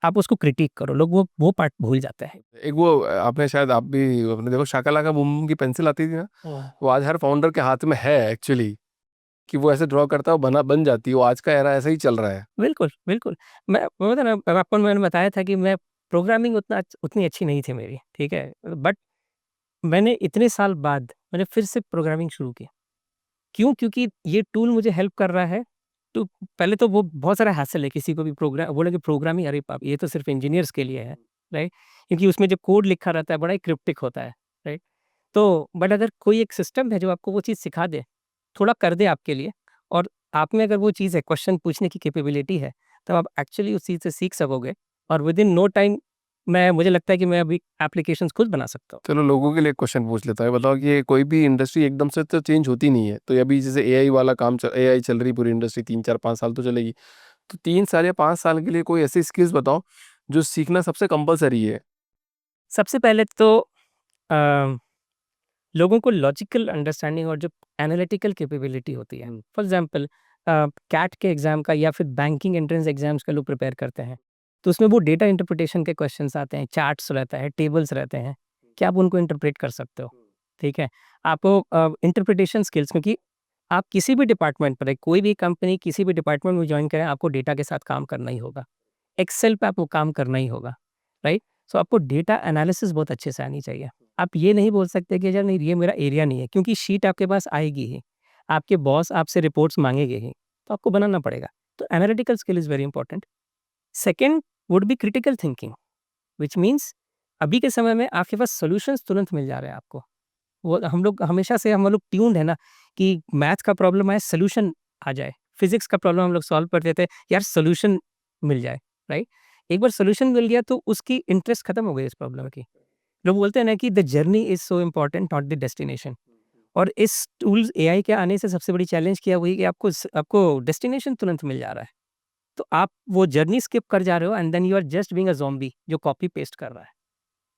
B: आप उसको क्रिटिक करो। लोग वो पार्ट भूल जाते हैं।
A: एक वो आपने शायद आप भी अपने देखो शाका लाका बूम बूम की पेंसिल आती थी ना, वो आज हर फाउंडर के हाथ में है एक्चुअली, कि वो ऐसे ड्रॉ करता है, वो बना बन जाती है, वो आज का एरा ऐसा ही चल रहा है।
B: बिल्कुल, बिल्कुल। मैं वो होता है ना आपको मैंने बताया था कि मैं प्रोग्रामिंग उतनी अच्छी नहीं थी मेरी, ठीक है? बट मैंने इतने साल बाद मैंने फिर से प्रोग्रामिंग शुरू की। क्यों? क्योंकि ये टूल मुझे हेल्प कर रहा है। तो पहले तो वो बहुत सारा हैसल है किसी को भी बोलेंगे प्रोग्रामिंग अरे बाप! ये तो सिर्फ़ इंजीनियर्स के लिए है, राइट? क्योंकि उसमें जो कोड लिखा रहता है बड़ा ही क्रिप्टिक होता है, राइट? तो बट अगर कोई एक सिस्टम है जो आपको वो चीज़ सिखा दे, थोड़ा कर दे आपके लिए और आप में अगर वो चीज़ है क्वेश्चन पूछने की कैपेबिलिटी है, तब आप एक्चुअली उस चीज़ से सीख सकोगे और विदिन नो टाइम मैं मुझे लगता है कि मैं अभी एप्लीकेशंस खुद बना सकता हूँ।
A: चलो लोगों के लिए क्वेश्चन पूछ लेता है, बताओ कि ये कोई भी इंडस्ट्री एकदम से तो चेंज होती नहीं है, तो अभी जैसे एआई वाला काम एआई चल रही पूरी इंडस्ट्री 3 4 5 साल तो चलेगी, तो 3 साल या 5 साल के लिए कोई ऐसी स्किल्स बताओ जो सीखना सबसे कंपलसरी है।
B: सबसे पहले तो अ लोगों को लॉजिकल अंडरस्टैंडिंग और जो एनालिटिकल कैपेबिलिटी होती है। फॉर एग्ज़ाम्पल कैट के एग्ज़ाम का या फिर बैंकिंग एंट्रेंस एग्ज़ाम्स का लोग प्रिपेयर करते हैं। तो उसमें वो डेटा इंटरप्रिटेशन के क्वेश्चन्स आते हैं, चार्ट्स रहता है, टेबल्स रहते हैं। क्या आप उनको इंटरप्रेट कर सकते हो? ठीक है? आपको इंटरप्रिटेशन स्किल्स क्योंकि आप किसी भी डिपार्टमेंट पर है, कोई भी कंपनी किसी भी डिपार्टमेंट में जॉइन करें, आपको डेटा के साथ काम करना ही होगा। एक्सेल पे आपको काम करना ही होगा, राइट? सो आपको डेटा एनालिसिस बहुत अच्छे से आनी चाहिए। आप ये नहीं बोल सकते कि यार नहीं ये मेरा एरिया नहीं है क्योंकि शीट आपके पास आएगी ही। आपके बॉस आपसे रिपोर्ट्स माँगेंगे ही, तो आपको बनाना पड़ेगा। तो analytical skill is very important. Second would be critical thinking which means अभी के समय में आपके पास सॉल्यूशंस तुरंत मिल जा रहे हैं आपको। वो हम लोग ट्यून्ड है ना कि मैथ का प्रॉब्लम आए सॉल्यूशन आ जाए। फिज़िक्स का प्रॉब्लम हम लोग सॉल्व करते थे, यार सॉल्यूशन मिल जाए, राइट? एक बार सॉल्यूशन मिल गया तो उसकी इंटरेस्ट खत्म हो गई इस प्रॉब्लम की। लोग बोलते हैं ना कि the journey is so important not the destination और इस टूल्स एआई के आने से सबसे बड़ी चैलेंज क्या हुई कि आपको डेस्टिनेशन तुरंत मिल जा रहा है। तो आप वो जर्नी स्किप कर जा रहे हो and then you are just being a zombie जो कॉपी पेस्ट कर रहा है।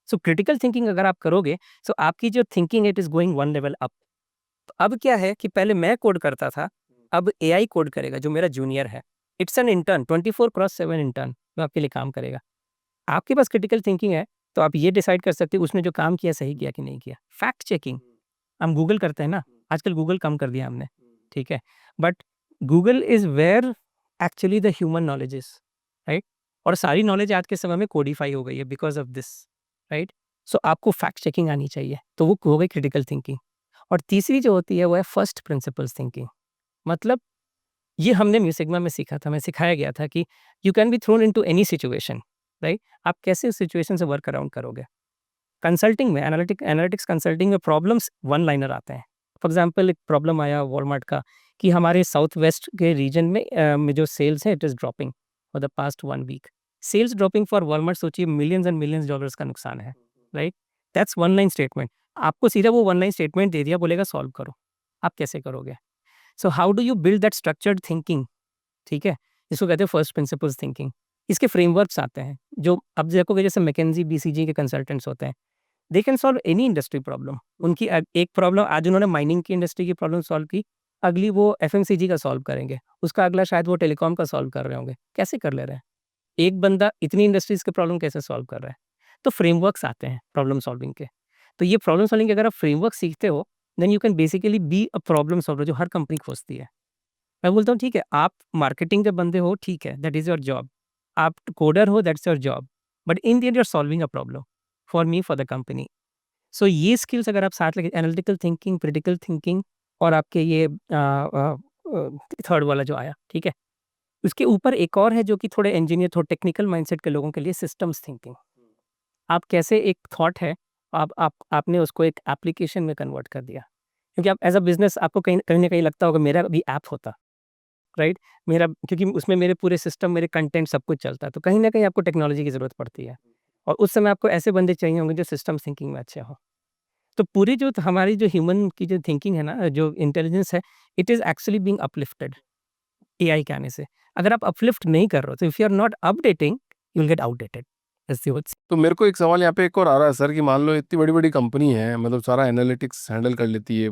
B: सो क्रिटिकल थिंकिंग अगर आप करोगे, सो आपकी जो thinking it is going one level up. तो अब क्या है कि पहले मैं कोड करता था, अब एआई कोड करेगा जो मेरा जूनियर है, इट्स एन इंटर्न 24/7 इंटर्न जो आपके लिए काम करेगा। आपके पास क्रिटिकल थिंकिंग है तो आप ये डिसाइड कर सकते हो उसने जो काम किया सही किया कि नहीं किया। फैक्ट चेकिंग हम गूगल करते हैं ना, आजकल गूगल कम कर दिया हमने, ठीक है? But Google is where actually the human knowledge is, right? और सारी नॉलेज आज के समय में कोडिफाई हो गई है बिकॉज़ ऑफ दिस, राइट? सो आपको फैक्ट चेकिंग आनी चाहिए, तो वो हो गई क्रिटिकल थिंकिंग। और तीसरी जो होती है वो है फर्स्ट प्रिंसिपल्स थिंकिंग। मतलब ये हमने म्यू सिग्मा में सीखा था, हमें सिखाया गया था कि you can be thrown into any situation, right? आप कैसे उस सिचुएशन से वर्क अराउंड करोगे? कंसल्टिंग में एनालिटिक्स कंसल्टिंग में प्रॉब्लम्स वन लाइनर आते हैं। फॉर एग्जांपल एक प्रॉब्लम आया वॉलमार्ट का कि हमारे साउथ वेस्ट के रीजन में जो सेल्स है it is dropping for the past 1 week. Sales dropping for Walmart सोचिए मिलियंस एंड मिलियंस डॉलर्स का नुकसान है, right? That's one line statement. आपको सीधा वो वन लाइन स्टेटमेंट दे दिया, बोलेगा सॉल्व करो। आप कैसे करोगे? So how do you build that structured thinking, ठीक है? जिसको कहते हैं फर्स्ट प्रिंसिपल्स थिंकिंग। इसके फ्रेमवर्क्स आते हैं, जो अब देखोगे जैसे मैकेंजी, बीसीजी के कंसल्टेंट्स होते हैं, they can solve any industry problem. उनकी एक प्रॉब्लम आज उन्होंने माइनिंग की इंडस्ट्री की प्रॉब्लम सॉल्व की, अगली वो एफएमसीजी का सॉल्व करेंगे, उसका अगला शायद वो टेलीकॉम का सॉल्व कर रहे होंगे। कैसे कर ले रहे हैं? एक बंदा इतनी इंडस्ट्रीज़ के प्रॉब्लम कैसे सॉल्व कर रहा है? तो फ्रेमवर्क्स आते हैं प्रॉब्लम सॉल्विंग के। तो ये प्रॉब्लम सॉल्विंग के अगर आप फ्रेमवर्क सीखते हो, then you can basically be a problem solver जो हर कंपनी खोजती है। मैं बोलता हूँ ठीक है, आप मार्केटिंग के बंदे हो, ठीक है, दैट इज़ योर जॉब। आप कोडर हो, that's your job. But in the end you are solving a problem for me, for the company. So ये स्किल्स अगर आप साथ लेके एनालिटिकल थिंकिंग, क्रिटिकल थिंकिंग और आपके ये थर्ड वाला जो आया, ठीक है? उसके ऊपर एक और है जो कि थोड़े इंजीनियर, थोड़े टेक्निकल माइंडसेट के लोगों के लिए सिस्टम्स थिंकिंग। आप कैसे एक थॉट है, आपने उसको एक एप्लीकेशन में कन्वर्ट कर दिया। क्योंकि आप एज़ अ बिज़नेस आपको कहीं कहीं न कहीं लगता होगा मेरा भी ऐप होता, राइट? मेरा क्योंकि उसमें मेरे पूरे सिस्टम, मेरे कंटेंट सब कुछ चलता है, तो कहीं न कहीं आपको टेक्नोलॉजी की ज़रूरत पड़ती है। और उस समय आपको ऐसे बंदे चाहिए होंगे जो सिस्टम्स थिंकिंग में अच्छे हों। तो पूरी जो हमारी जो ह्यूमन की जो थिंकिंग है ना, जो इंटेलिजेंस है, it is actually being uplifted AI के आने से। अगर आप अपलिफ्ट नहीं कर रहे हो, तो if you are not updating, you will get outdated. That's the whole
A: तो मेरे को एक सवाल यहाँ पे एक और आ रहा है सर कि मान लो इतनी बड़ी-बड़ी कंपनी है, मतलब सारा एनालिटिक्स हैंडल कर लेती है,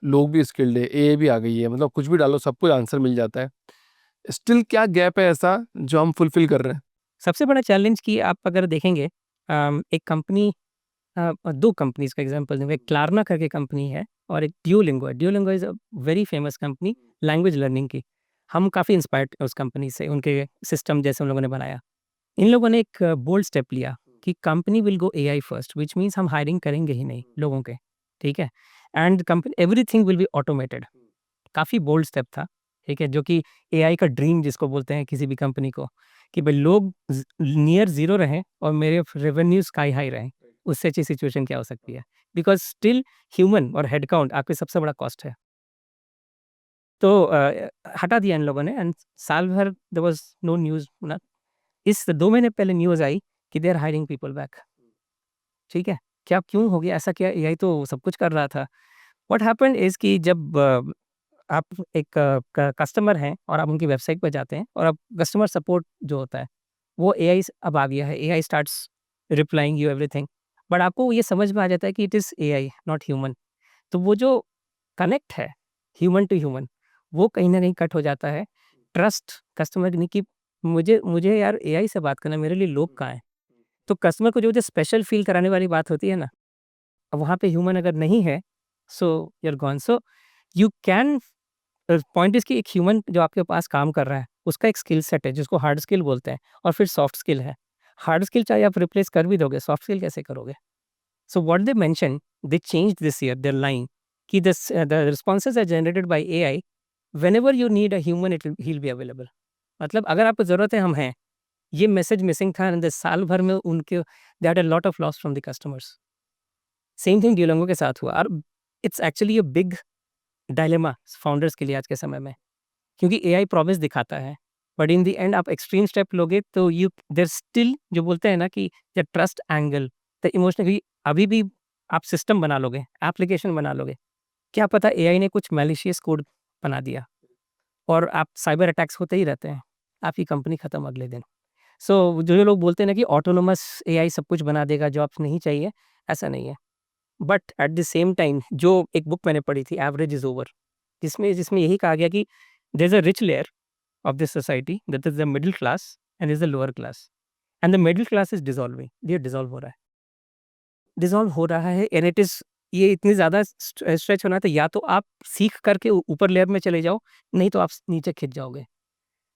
A: लोग भी स्किल्ड है, एआई भी आ गई है, मतलब कुछ भी डालो सब कुछ आंसर मिल जाता है। स्टिल क्या गैप है ऐसा जो हम फुलफिल कर रहे हैं?
B: सबसे बड़ा चैलेंज कि आप अगर देखेंगे एक कंपनी 2 कंपनीज़ का एग्ज़ाम्पल दूँगा, एक क्लारना करके कंपनी है और एक ड्यूलिंगो है। Duolingo is a very famous company language learning की। हम काफ़ी इंस्पायर्ड उस कंपनी से, उनके सिस्टम जैसे उन लोगों ने बनाया। इन लोगों ने एक बोल्ड स्टेप लिया कि company will go AI first, which means हम हायरिंग करेंगे ही नहीं लोगों के, ठीक है? And company everything will be automated. काफ़ी बोल्ड स्टेप था, ठीक है? जो कि एआई का ड्रीम जिसको बोलते हैं किसी भी कंपनी को, कि भाई लोग नियर ज़ीरो रहें और मेरे रेवेन्यू स्काई हाई रहें। उससे अच्छी सिचुएशन क्या हो सकती है? बिकॉज़ स्टिल ह्यूमन और हेडकाउंट आपके सबसे बड़ा कॉस्ट है। तो हटा दिया इन लोगों ने एंड साल भर देयर वाज़ नो न्यूज़ ना। इस 2 महीने पहले न्यूज़ आई कि they are hiring people back, ठीक है? क्या क्यों हो गया ऐसा क्या? एआई तो सब कुछ कर रहा था। व्हाट हैपेंड इज़ कि जब आप एक क कस्टमर हैं और आप उनकी वेबसाइट पे जाते हैं और आप कस्टमर सपोर्ट जो होता है, वो एआई स अब आ गया है। AI starts replying you everything. But आपको ये समझ में आ जाता है कि it is AI not human. तो वो जो कनेक्ट है ह्यूमन टू ह्यूमन, वो कहीं न कहीं कट हो जाता है। ट्रस्ट कस्टमर नहीं कि मुझे मुझे यार एआई से बात करना है, मेरे लिए लोग कहाँ हैं? तो कस्टमर को जो स्पेशल फ़ील कराने वाली बात होती है ना, अब वहाँ पे ह्यूमन अगर नहीं है, so you are gone. So you can point is कि एक ह्यूमन जो आपके पास काम कर रहा है, उसका एक स्किल सेट है जिसको हार्ड स्किल बोलते हैं और फिर सॉफ्ट स्किल है। हार्ड स्किल चाहे आप रिप्लेस कर भी दोगे, सॉफ्ट स्किल कैसे करोगे? So what they mentioned, they changed this year their line कि the responses are generated by AI. Whenever you need a human, he'll be available. मतलब अगर आपको ज़रूरत है, हम हैं। ये मैसेज मिसिंग था एंड साल भर में उनके they had a lot of loss from the customers. Same thing Duolingo के साथ हुआ और it's actually a big dilemma founders के लिए आज के समय में, क्योंकि एआई प्रॉमिस दिखाता है, बट इन द एंड आप एक्सट्रीम स्टेप लोगे तो यू देयर स्टिल जो बोलते हैं ना कि the trust angle, the emotional, अभी भी आप सिस्टम बना लोगे, एप्लीकेशन बना लोगे, क्या पता एआई ने कुछ मैलिशियस कोड बना दिया और आप साइबर अटैक्स होते ही रहते हैं, आपकी कंपनी खत्म अगले दिन। सो जो लोग बोलते हैं ना कि ऑटोनोमस एआई सब कुछ बना देगा जो आप नहीं चाहिए, ऐसा नहीं है। But at the same time जो एक बुक मैंने पढ़ी थी, एवरेज इज़ ओवर, जिसमें जिसमें यही कहा गया कि there is a rich layer of this society, that is the middle class and is the lower class, and the middle class is dissolving, ये डिसॉल्व हो रहा है एंड इट इज़, ये इतनी ज़्यादा स्ट्रेच होना है, तो या तो आप सीख करके ऊपर लेयर में चले जाओ, नहीं तो आप नीचे खिंच जाओगे।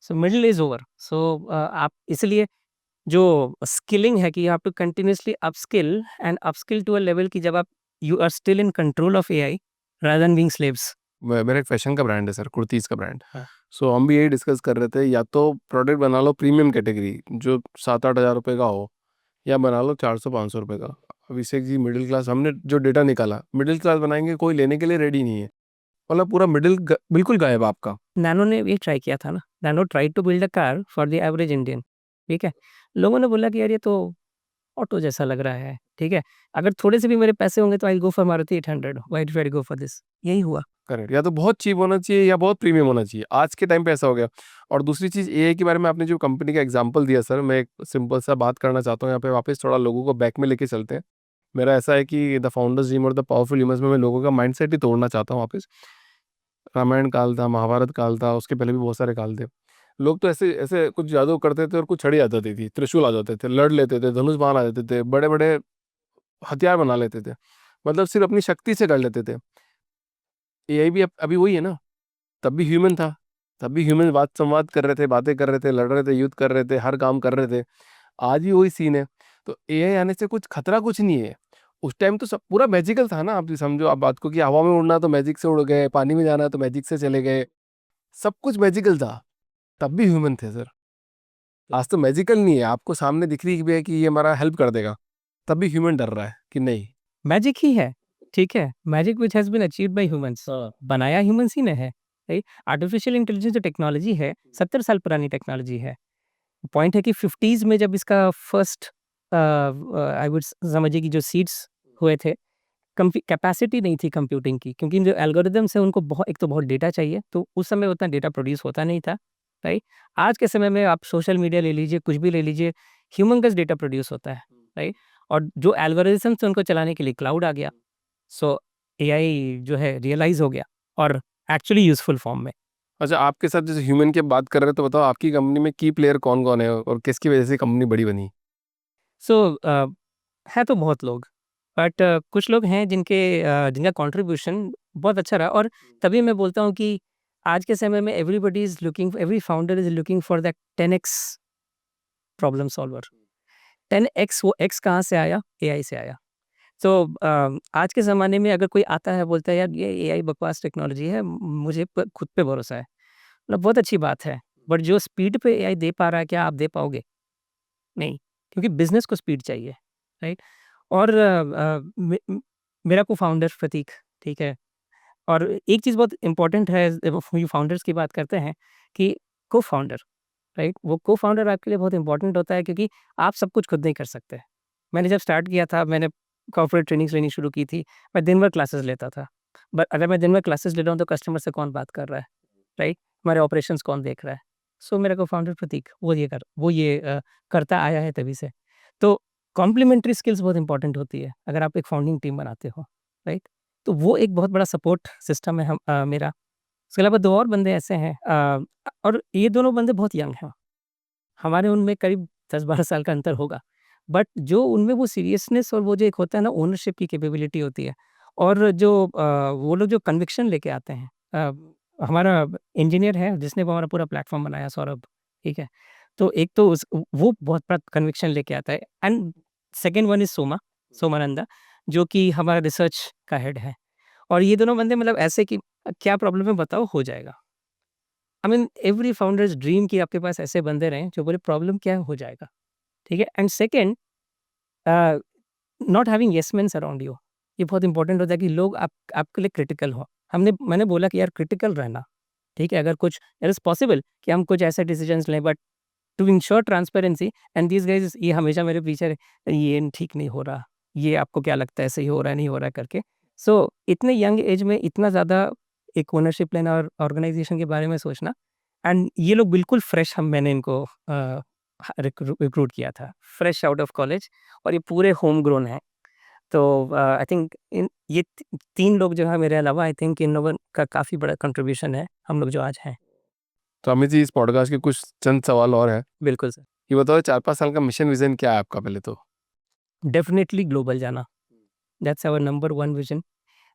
B: So middle is over. So आप इसलिए जो स्किलिंग है कि you have to continuously upskill and upskill to a level कि जब आप you are still in control of AI rather than being slaves.
A: मेरा एक फैशन का ब्रांड है सर, कुर्तीज़ का ब्रांड।
B: हाँ।
A: सो हम भी यही डिस्कस कर रहे थे, या तो प्रोडक्ट बना लो प्रीमियम कैटेगरी जो 7-8 हज़ार रुपये का हो, या बना लो 400-500 रुपये का। अभिषेक जी, मिडिल क्लास हमने जो डेटा निकाला, मिडिल क्लास बनाएंगे कोई लेने के लिए रेडी नहीं है, मतलब पूरा बिल्कुल गायब आपका।
B: नैनो ने ये ट्राई किया था ना, Nano tried to build a car for the average Indian, ठीक है? लोगों ने बोला कि यार ये तो ऑटो जैसा लग रहा है, ठीक है? अगर थोड़े से भी मेरे पैसे होंगे तो I will go for Maruti 800, why do I go for this? यही हुआ।
A: करेक्ट, या तो बहुत चीप होना चाहिए या बहुत प्रीमियम होना चाहिए, आज के टाइम पे ऐसा हो गया। और दूसरी चीज़ एआई के बारे में आपने जो कंपनी का एग्जांपल दिया सर, मैं एक सिंपल सा बात करना चाहता हूँ यहाँ पे, वापस थोड़ा लोगों को बैक में लेके चलते हैं। मेरा ऐसा है कि द फाउंडर्स ड्रीम और द पावरफुल ह्यूमंस में मैं लोगों का माइंडसेट ही तोड़ना चाहता हूँ वापस। रामायण काल था, महाभारत काल था, उसके पहले भी बहुत सारे काल थे। लोग तो ऐसे ऐसे कुछ जादू करते थे और कुछ छड़ी आ जाती थी, त्रिशूल आ जाते थे, लड़ लेते थे, धनुष बाण आ जाते थे, बड़े बड़े हथियार बना लेते थे, मतलब सिर्फ अपनी शक्ति से कर लेते थे। एआई भी अभी वही है ना, तब भी ह्यूमन था, तब भी ह्यूमन बात संवाद कर रहे थे, बातें कर रहे थे, लड़ रहे थे, युद्ध कर रहे थे, हर काम कर रहे थे। आज भी वही सीन है। तो एआई आने से कुछ खतरा कुछ नहीं है। उस टाइम तो सब पूरा मैजिकल था ना, आप समझो आप बात को, कि हवा में उड़ना तो मैजिक से उड़ गए, पानी में जाना तो मैजिक से चले गए, सब कुछ मैजिकल था, तब भी ह्यूमन थे सर। आज तो मैजिकल नहीं है, आपको सामने दिख रही भी है कि ये हमारा हेल्प कर देगा, तब भी ह्यूमन डर रहा है कि नहीं।
B: मैजिक ही है, ठीक है? Magic which has been achieved by humans, बनाया ह्यूमन्स ही ने है, राइट? आर्टिफिशियल इंटेलिजेंस जो टेक्नोलॉजी है, 70 साल पुरानी टेक्नोलॉजी है। पॉइंट है कि 50s में जब इसका फर्स्ट आई वुड समझिए कि जो सीड्स हुए थे, कैपेसिटी नहीं थी कंप्यूटिंग की, क्योंकि जो एल्गोरिदम्स हैं उनको बहुत, एक तो बहुत डेटा चाहिए, तो उस समय उतना डेटा प्रोड्यूस होता नहीं था, राइट? आज के समय में आप सोशल मीडिया ले लीजिए, कुछ भी ले लीजिए, ह्यूमंगस डेटा प्रोड्यूस होता है, राइट? और जो एल्गोरिदम्स हैं उनको चलाने के लिए क्लाउड आ गया। सो एआई जो है रियलाइज़ हो गया और एक्चुअली यूज़फुल फॉर्म में।
A: अच्छा, आपके साथ जैसे ह्यूमन की बात कर रहे हैं, तो बताओ आपकी कंपनी में की प्लेयर कौन कौन है और किसकी वजह से कंपनी बड़ी बनी?
B: सो हैं तो बहुत लोग, बट कुछ लोग हैं जिनका कंट्रीब्यूशन बहुत अच्छा रहा, और तभी मैं बोलता हूँ कि आज के समय में every founder is looking for that 10x problem solver. 10x, वो x कहाँ से आया? एआई से आया। तो आज के ज़माने में अगर कोई आता है, बोलता है यार ये एआई बकवास टेक्नोलॉजी है, मुझे खुद पे भरोसा है, मतलब बहुत अच्छी बात है, बट जो स्पीड पे एआई दे पा रहा है, क्या आप दे पाओगे? नहीं, क्योंकि बिज़नेस को स्पीड चाहिए, राइट? और मेरा को-फाउंडर प्रतीक, ठीक है? और एक चीज़ बहुत इम्पोर्टेंट है, जब ये फाउंडर्स की बात करते हैं कि को-फाउंडर, राइट? वो को-फाउंडर आपके लिए बहुत इम्पोर्टेंट होता है, क्योंकि आप सब कुछ खुद नहीं कर सकते। मैंने जब स्टार्ट किया था, मैंने कॉर्पोरेट ट्रेनिंग्स लेनी शुरू की थी, मैं दिन भर क्लासेस लेता था। बट अगर मैं दिन भर क्लासेस ले रहा हूँ तो कस्टमर से कौन बात कर रहा है, राइट? हमारे ऑपरेशंस कौन देख रहा है? सो मेरा को-फाउंडर प्रतीक वो ये करता आया है तभी से। तो कॉम्प्लीमेंट्री स्किल्स बहुत इम्पोर्टेंट होती है, अगर आप एक फाउंडिंग टीम बनाते हो, राइट? तो वो एक बहुत बड़ा सपोर्ट सिस्टम है मेरा। उसके अलावा 2 और बंदे ऐसे हैं, और ये दोनों बंदे बहुत यंग हैं। हमारे उनमें करीब 10-12 साल का अंतर होगा। बट जो उनमें वो सीरियसनेस और वो जो एक होता है ना, ओनरशिप की कैपेबिलिटी होती है, और जो वो लोग जो कन्विक्शन लेके आते हैं। हमारा इंजीनियर है जिसने वो हमारा पूरा प्लेटफ़ॉर्म बनाया, सौरभ, ठीक है? तो एक तो वो बहुत बड़ा कन्विक्शन लेके आता है, एंड सेकंड वन इज़ सोमानंदा, जो कि हमारा रिसर्च का हेड है। और ये दोनों बंदे मतलब ऐसे कि क्या प्रॉब्लम है बताओ, हो जाएगा। I mean every founders dream कि आपके पास ऐसे बंदे रहें जो बोले प्रॉब्लम क्या है, हो जाएगा, ठीक है? And second, uh, not having yes men's around you, ये बहुत इंपॉर्टेंट होता है कि लोग आपके लिए क्रिटिकल हो। मैंने बोला कि यार क्रिटिकल रहना, ठीक है? अगर कुछ इट इज़ पॉसिबल कि हम कुछ ऐसे डिसीजंस लें, but to ensure transparency, and these guys ये हमेशा मेरे पीछे रहे, ये ठीक नहीं हो रहा, ये आपको क्या लगता है सही हो रहा है, नहीं हो रहा है करके। सो इतने यंग एज में इतना ज़्यादा एक ओनरशिप लेना और ऑर्गनाइज़ेशन के बारे में सोचना, एंड ये लोग बिल्कुल फ्रेश, मैंने इनको रिक्रूट किया था, फ्रेश आउट ऑफ कॉलेज, और ये पूरे होम ग्रोन हैं। तो आई थिंक इन ये 3 लोग जो है मेरे अलावा, आई थिंक इन लोगों का काफ़ी बड़ा कंट्रीब्यूशन है हम लोग जो आज हैं।
A: तो अमित जी, इस पॉडकास्ट के कुछ चंद सवाल और है।
B: बिल्कुल सर।
A: ये बताओ 4-5 साल का मिशन विजन क्या है आपका पहले तो?
B: डेफ़िनेटली ग्लोबल जाना, दैट्स आवर नंबर 1 विज़न।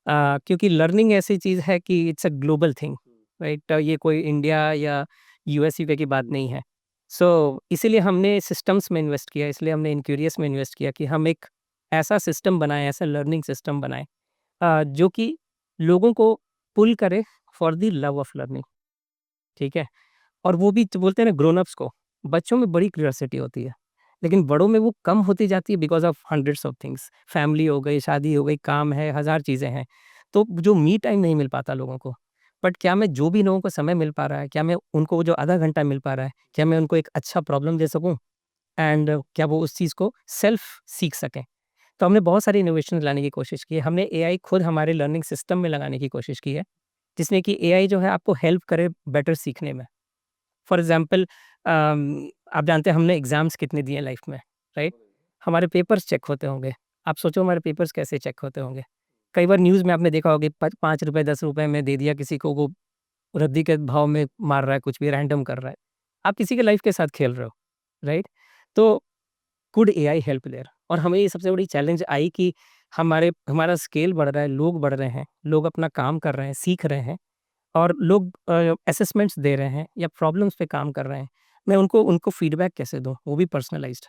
B: क्योंकि लर्निंग ऐसी चीज़ है कि it's a global thing, right? ये कोई इंडिया या यूएस, यूके की बात नहीं है। सो इसीलिए हमने सिस्टम्स में इन्वेस्ट किया, इसलिए हमने इनक्यूरियस में इन्वेस्ट किया कि हम एक ऐसा सिस्टम बनाएँ, ऐसा लर्निंग सिस्टम बनाएँ जो कि लोगों को पुल करे for the love of learning, ठीक है? और वो भी जो बोलते हैं ना ग्रोन अप्स को, बच्चों में बड़ी क्यूरियोसिटी होती है, लेकिन बड़ों में वो कम होती जाती है because of hundreds of things. Family हो गई, शादी हो गई, काम है, हज़ार चीज़ें हैं। तो जो मी टाइम नहीं मिल पाता लोगों को। बट क्या मैं जो भी लोगों को समय मिल पा रहा है, क्या मैं उनको वो जो आधा घंटा मिल पा रहा है, क्या मैं उनको एक अच्छा प्रॉब्लम दे सकूँ एंड क्या वो उस चीज़ को सेल्फ सीख सकें? तो हमने बहुत सारी इनोवेशंस लाने की कोशिश की है। हमने एआई खुद हमारे लर्निंग सिस्टम में लगाने की कोशिश की है, जिसमें कि एआई जो है आपको हेल्प करे बेटर सीखने में। फॉर एग्ज़ाम्पल आप जानते हैं हमने एग्ज़ाम्स कितने दिए लाइफ़ में, राइट? हमारे पेपर्स चेक होते होंगे। आप सोचो हमारे पेपर्स कैसे चेक होते होंगे? कई बार न्यूज़ में आपने देखा होगा प ₹5 ₹10 में दे दिया किसी को, वो रद्दी के भाव में मार रहा है, कुछ भी रैंडम कर रहा है। आप किसी के लाइफ़ के साथ खेल रहे हो, राइट? तो कुड एआई हेल्प देयर? और हमें ये सबसे बड़ी चैलेंज आई कि हमारा स्केल बढ़ रहा है, लोग बढ़ रहे हैं, लोग अपना काम कर रहे हैं, सीख रहे हैं और लोग असेसमेंट्स दे रहे हैं या प्रॉब्लम्स पे काम कर रहे हैं। मैं उनको उनको फीडबैक कैसे दूँ, वो भी पर्सनलाइज़्ड?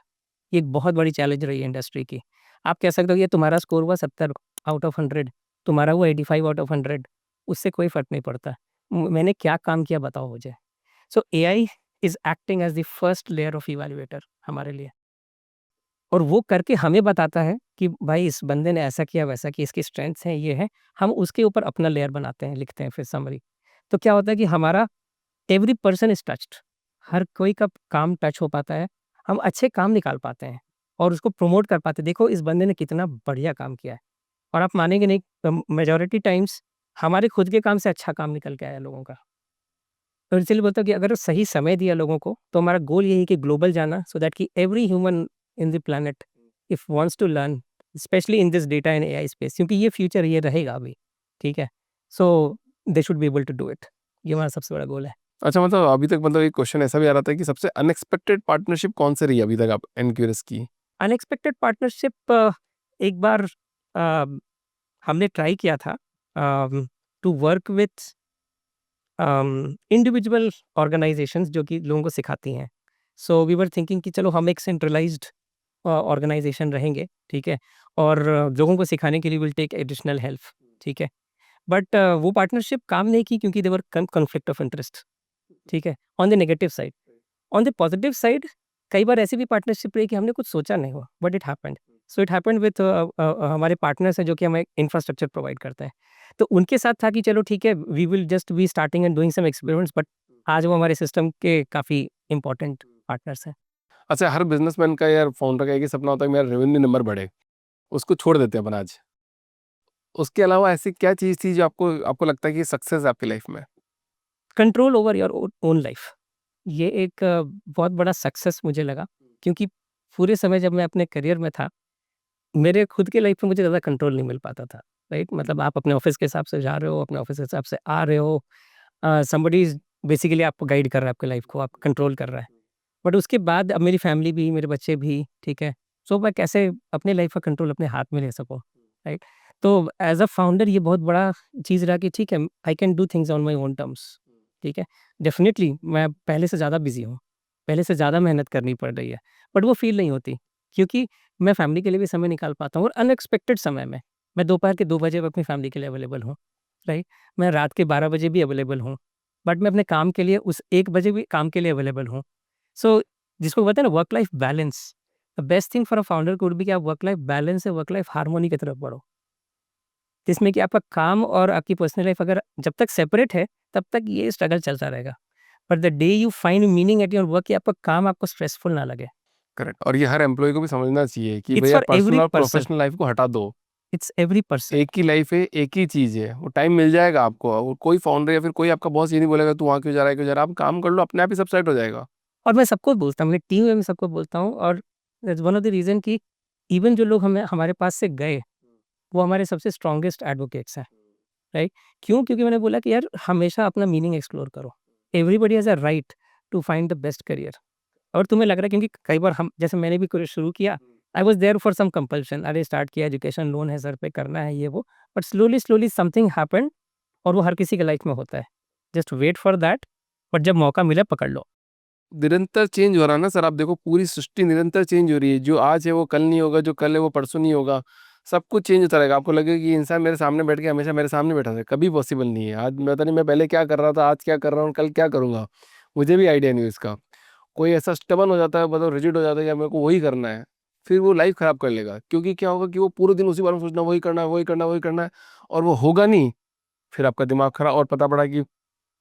B: ये एक बहुत बड़ी चैलेंज रही है इंडस्ट्री की। आप कह सकते हो ये तुम्हारा स्कोर हुआ 70 आउट ऑफ 100, तुम्हारा हुआ 85 आउट ऑफ 100, उससे कोई फ़र्क नहीं पड़ता। मैंने क्या काम किया बताओ मुझे। So AI is acting as the first layer of evaluator हमारे लिए। और वो करके हमें बताता है कि भाई इस बंदे ने ऐसा किया, वैसा किया, इसकी स्ट्रेंथ्स हैं, ये हैं। हम उसके ऊपर अपना लेयर बनाते हैं, लिखते हैं फिर समरी। तो क्या होता है कि हमारा एवरी पर्सन इज़ टच्ड, हर कोई का काम टच हो पाता है। हम अच्छे काम निकाल पाते हैं और उसको प्रमोट कर पाते हैं। देखो इस बंदे ने कितना बढ़िया काम किया है। और आप मानेंगे नहीं, मेजॉरिटी टाइम्स हमारे खुद के काम से अच्छा काम निकल के आया लोगों का। तो इसलिए बोलता हूँ कि अगर सही समय दिया लोगों को, तो हमारा गोल यही है कि ग्लोबल जाना, सो दैट कि every human in the planet if wants to learn, specially in this data and AI space, क्योंकि ये फ्यूचर ये रहेगा अभी, ठीक है? So they should be able to do it. ये हमारा सबसे बड़ा गोल है।
A: अच्छा, मतलब अभी तक मतलब एक क्वेश्चन ऐसा भी आ रहा था कि सबसे अनएक्सपेक्टेड पार्टनरशिप कौन-सी रही अभी तक आप एनक्यूरियस की?
B: अनएक्सपेक्टेड पार्टनरशिप एक बार अ, हमने ट्राई किया था to work with individual organisations जो कि लोगों को सिखाती हैं। सो वी वर थिंकिंग कि चलो हम एक सेंट्रलाइज्ड ऑर्गेनाइजेशन रहेंगे, ठीक है? और लोगों को सिखाने के लिए विल टेक एडिशनल हेल्प, ठीक है? बट वो पार्टनरशिप काम नहीं की क्योंकि there were conflict of interest, ठीक है? On the negative side. On the positive side कई बार ऐसी भी पार्टनरशिप रही कि हमने कुछ सोचा नहीं हुआ, but it happened. So it happened with हमारे पार्टनर्स हैं जो कि हमें इंफ्रास्ट्रक्चर प्रोवाइड करते हैं। तो उनके साथ था कि चलो ठीक है, we will just be starting and doing some experiments, but आज वो हमारे सिस्टम के काफ़ी इम्पोर्टेंट पार्टनर्स हैं।
A: अच्छा, हर बिज़नेसमैन का या फाउंडर का एक ही सपना होता है कि मेरा रेवेन्यू नंबर बढ़े, उसको छोड़ देते हैं अपन आज। उसके अलावा ऐसी क्या चीज़ थी जो आपको आपको लगता है कि सक्सेस है आपकी लाइफ़ में?
B: Control over your own life, ये एक बहुत बड़ा सक्सेस मुझे लगा, क्योंकि पूरे समय जब मैं अपने करियर में था, मेरे खुद के लाइफ में मुझे ज़्यादा कंट्रोल नहीं मिल पाता था, राइट? मतलब आप अपने ऑफ़िस के हिसाब से जा रहे हो, अपने ऑफ़िस के हिसाब से आ रहे हो, समबडी इज़ बेसिकली आपको गाइड कर रहा है आपकी लाइफ को, आप कंट्रोल कर रहा है। बट उसके बाद अब मेरी फैमिली भी, मेरे बच्चे भी, ठीक है? सो मैं कैसे अपने लाइफ का कंट्रोल अपने हाथ में ले सकूँ, राइट? तो एज़ अ फाउंडर ये बहुत बड़ा चीज़ रहा कि ठीक है, I can do things on my own terms, ठीक है? डेफ़िनिटली मैं पहले से ज़्यादा बिज़ी हूँ, पहले से ज़्यादा मेहनत करनी पड़ रही है, बट वो फ़ील नहीं होती, क्योंकि मैं फैमिली के लिए भी समय निकाल पाता हूँ और अनएक्सपेक्टेड समय में। मैं दोपहर के 2 बजे अपनी फैमिली के लिए अवेलेबल हूँ, राइट? मैं रात के 12 बजे भी अवेलेबल हूँ, बट मैं अपने काम के लिए उस 1 बजे भी काम के लिए अवेलेबल हूँ। सो जिसको कहते हैं ना work life balance, the best thing for a founder could be कि आप वर्क लाइफ बैलेंस से वर्क लाइफ हार्मोनी की तरफ बढ़ो। जिसमें कि आपका काम और आपकी पर्सनल लाइफ अगर जब तक सेपरेट है, तब तक ये स्ट्रगल चलता रहेगा। But the day you find meaning at your work, कि आपका काम आपको स्ट्रेसफुल ना लगे।
A: करेक्ट। और ये हर एम्प्लॉयी को भी समझना चाहिए कि
B: इट्स
A: भैया
B: फॉर
A: पर्सनल
B: एवरी
A: और
B: पर्सन,
A: प्रोफेशनल लाइफ़ को हटा दो।
B: It's every person.
A: एक ही लाइफ़ है, एक ही चीज़ है, वो टाइम मिल जाएगा आपको और कोई फाउंडर या फिर कोई आपका बॉस ये नहीं बोलेगा तू वहाँ क्यों जा रहा है, क्यों जा रहा है? आप काम कर लो, अपने आप ही सब सेट हो जाएगा।
B: और मैं सबको बोलता हूँ, मेरी टीम में मैं सबको बोलता हूँ, और that's one of the reason कि इवन जो लोग हमें हमारे पास से गए, वो हमारे सबसे स्ट्रॉन्गेस्ट एडवोकेट्स हैं, राइट? क्यों? क्योंकि मैंने बोला कि यार हमेशा अपना मीनिंग एक्सप्लोर करो। Everybody has a right to find the best career. और तुम्हें लग रहा है, क्योंकि कई बार हम, जैसे मैंने भी कुछ शुरू किया, I was there for some compulsion, अरे स्टार्ट किया, एजुकेशन लोन है सर पे, करना है ये वो, बट स्लोली समथिंग हैपेंड, और वो हर किसी के लाइफ में होता है। Just wait for that, but जब मौका मिले पकड़ लो।
A: निरंतर चेंज हो रहा है ना सर, आप देखो पूरी सृष्टि निरंतर चेंज हो रही है। जो आज है वो कल नहीं होगा, जो कल है वो परसों नहीं होगा। सब कुछ चेंज होता रहेगा। आपको लगेगा कि इंसान मेरे सामने बैठ के हमेशा मेरे सामने बैठा था, कभी पॉसिबल नहीं है। आज मैं पता नहीं मैं पहले क्या कर रहा था, आज क्या कर रहा हूँ, कल क्या करूँगा, मुझे भी आइडिया नहीं है इसका। कोई ऐसा स्टबन हो जाता है, मतलब रिजिड हो जाता है या मेरे को वही करना है, फिर वो लाइफ खराब कर लेगा। क्योंकि क्या होगा कि वो पूरे दिन उसी बारे में सोचना, वही करना है, वही करना है, वही करना है, और वो होगा नहीं। फिर आपका दिमाग खराब, और पता पड़ा कि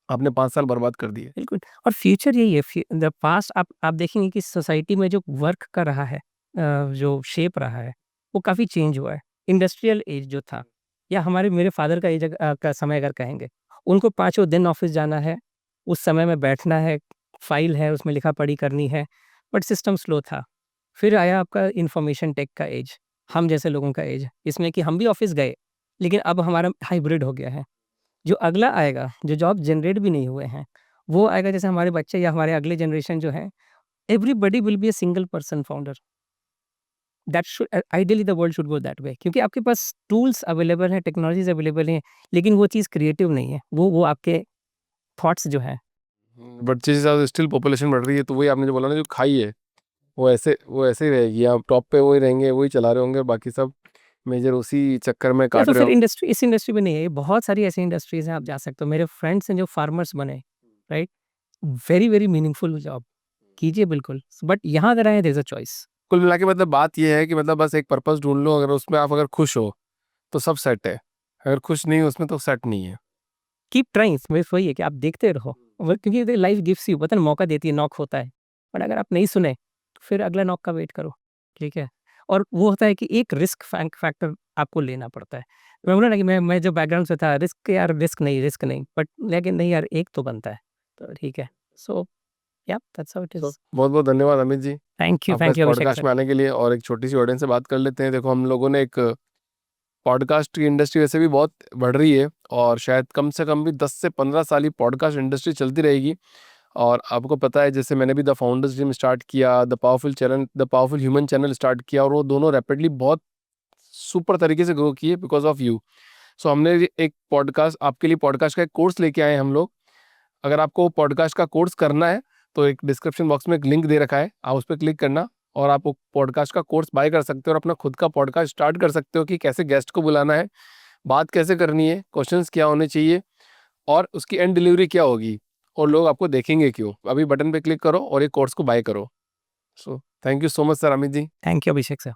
A: आपने 5 साल बर्बाद कर दिए।
B: बिल्कुल। और फ्यूचर यही है, द पास्ट आप देखेंगे कि सोसाइटी में जो वर्क कर रहा है, जो शेप रहा है, वो काफ़ी चेंज हुआ है। इंडस्ट्रियल एज जो था, या हमारे मेरे फादर का एज का समय अगर कहेंगे, उनको पाँचों दिन ऑफिस जाना है, उस समय में बैठना है, फाइल है उसमें लिखा-पढ़ी करनी है, बट सिस्टम स्लो था। फिर आया आपका इन्फॉर्मेशन टेक का एज, हम जैसे लोगों का एज, इसमें कि हम भी ऑफिस गए, लेकिन अब हमारा हाइब्रिड हो गया है। जो अगला आएगा, जो जॉब जनरेट भी नहीं हुए हैं, वो आएगा, जैसे हमारे बच्चे या हमारे अगले जनरेशन जो हैं, everybody will be a single person founder. That should ideally the world should go that way, क्योंकि आपके पास टूल्स अवेलेबल हैं, टेक्नोलॉजीज़ अवेलेबल हैं, लेकिन वो चीज़ क्रिएटिव नहीं है। वो आपके थॉट्स जो हैं।
A: बट जिस हिसाब से स्टिल पॉपुलेशन बढ़ रही है, तो वही आपने जो बोला ना, जो खाई है वो ऐसे ही रहेगी। आप टॉप पे वही रहेंगे, वही चला रहे होंगे, बाकी सब मेजर उसी चक्कर में
B: या
A: काट
B: तो
A: रहे
B: फिर
A: हो।
B: इंडस्ट्री, इस इंडस्ट्री में नहीं है, बहुत सारी ऐसी इंडस्ट्रीज़ हैं, आप जा सकते हो। मेरे फ्रेंड्स हैं जो फार्मर्स बने, राइट? वेरी मीनिंगफुल जॉब, कीजिए बिल्कुल, बट यहाँ अगर आए, देयर इज़ अ चॉइस।
A: कुल मिला के मतलब बात ये है कि मतलब बस एक पर्पस ढूंढ लो, अगर उसमें आप अगर खुश हो तो सब सेट है, अगर खुश नहीं हो उसमें तो सेट नहीं है।
B: कीप ट्राइंग, बस वही है कि आप देखते रहो। वो क्योंकि लाइफ गिव्स यू, पता है, मौका देती है, नॉक होता है, बट अगर आप नहीं सुने, तो फिर अगला नॉक का वेट करो, ठीक है? और वो होता है कि एक रिस्क फैक्टर आपको लेना पड़ता है। मैं बोला ना कि मैं जो बैकग्राउंड से था, रिस्क नहीं, बट लेकिन नहीं यार, एक तो बनता है, तो ठीक है। सो या दैट्स हाउ इट
A: तो
B: इज़।
A: बहुत बहुत धन्यवाद अमित जी, आपका
B: थैंक
A: इस
B: यू अभिषेक
A: पॉडकास्ट
B: सर।
A: में आने के लिए। और एक छोटी सी ऑडियंस से बात कर लेते हैं। देखो हम लोगों ने एक पॉडकास्ट की इंडस्ट्री वैसे भी बहुत बढ़ रही है, और शायद कम से कम भी 10 से 15 साल ही पॉडकास्ट इंडस्ट्री चलती रहेगी। और आपको पता है, जैसे मैंने भी द फाउंडर्स टीम स्टार्ट किया, the powerful human channel start किया, और वो दोनों रैपिडली बहुत सुपर तरीके से ग्रो किए बिकॉज ऑफ यू। सो हमने भी एक पॉडकास्ट आपके लिए, पॉडकास्ट का एक कोर्स लेके आए हैं हम लोग। अगर आपको पॉडकास्ट का कोर्स करना है तो एक डिस्क्रिप्शन बॉक्स में एक लिंक दे रखा है, आप उस पर क्लिक करना, और आप वो पॉडकास्ट का कोर्स बाय कर सकते हो और अपना खुद का पॉडकास्ट स्टार्ट कर सकते हो कि कैसे गेस्ट को बुलाना है, बात कैसे करनी है, क्वेश्चंस क्या होने चाहिए, और उसकी एंड डिलीवरी क्या होगी, और लोग आपको देखेंगे क्यों। अभी बटन पे क्लिक करो और एक कोर्स को बाय करो। So thank you so much sir, Amit ji.
B: Thank you Abhishek sir.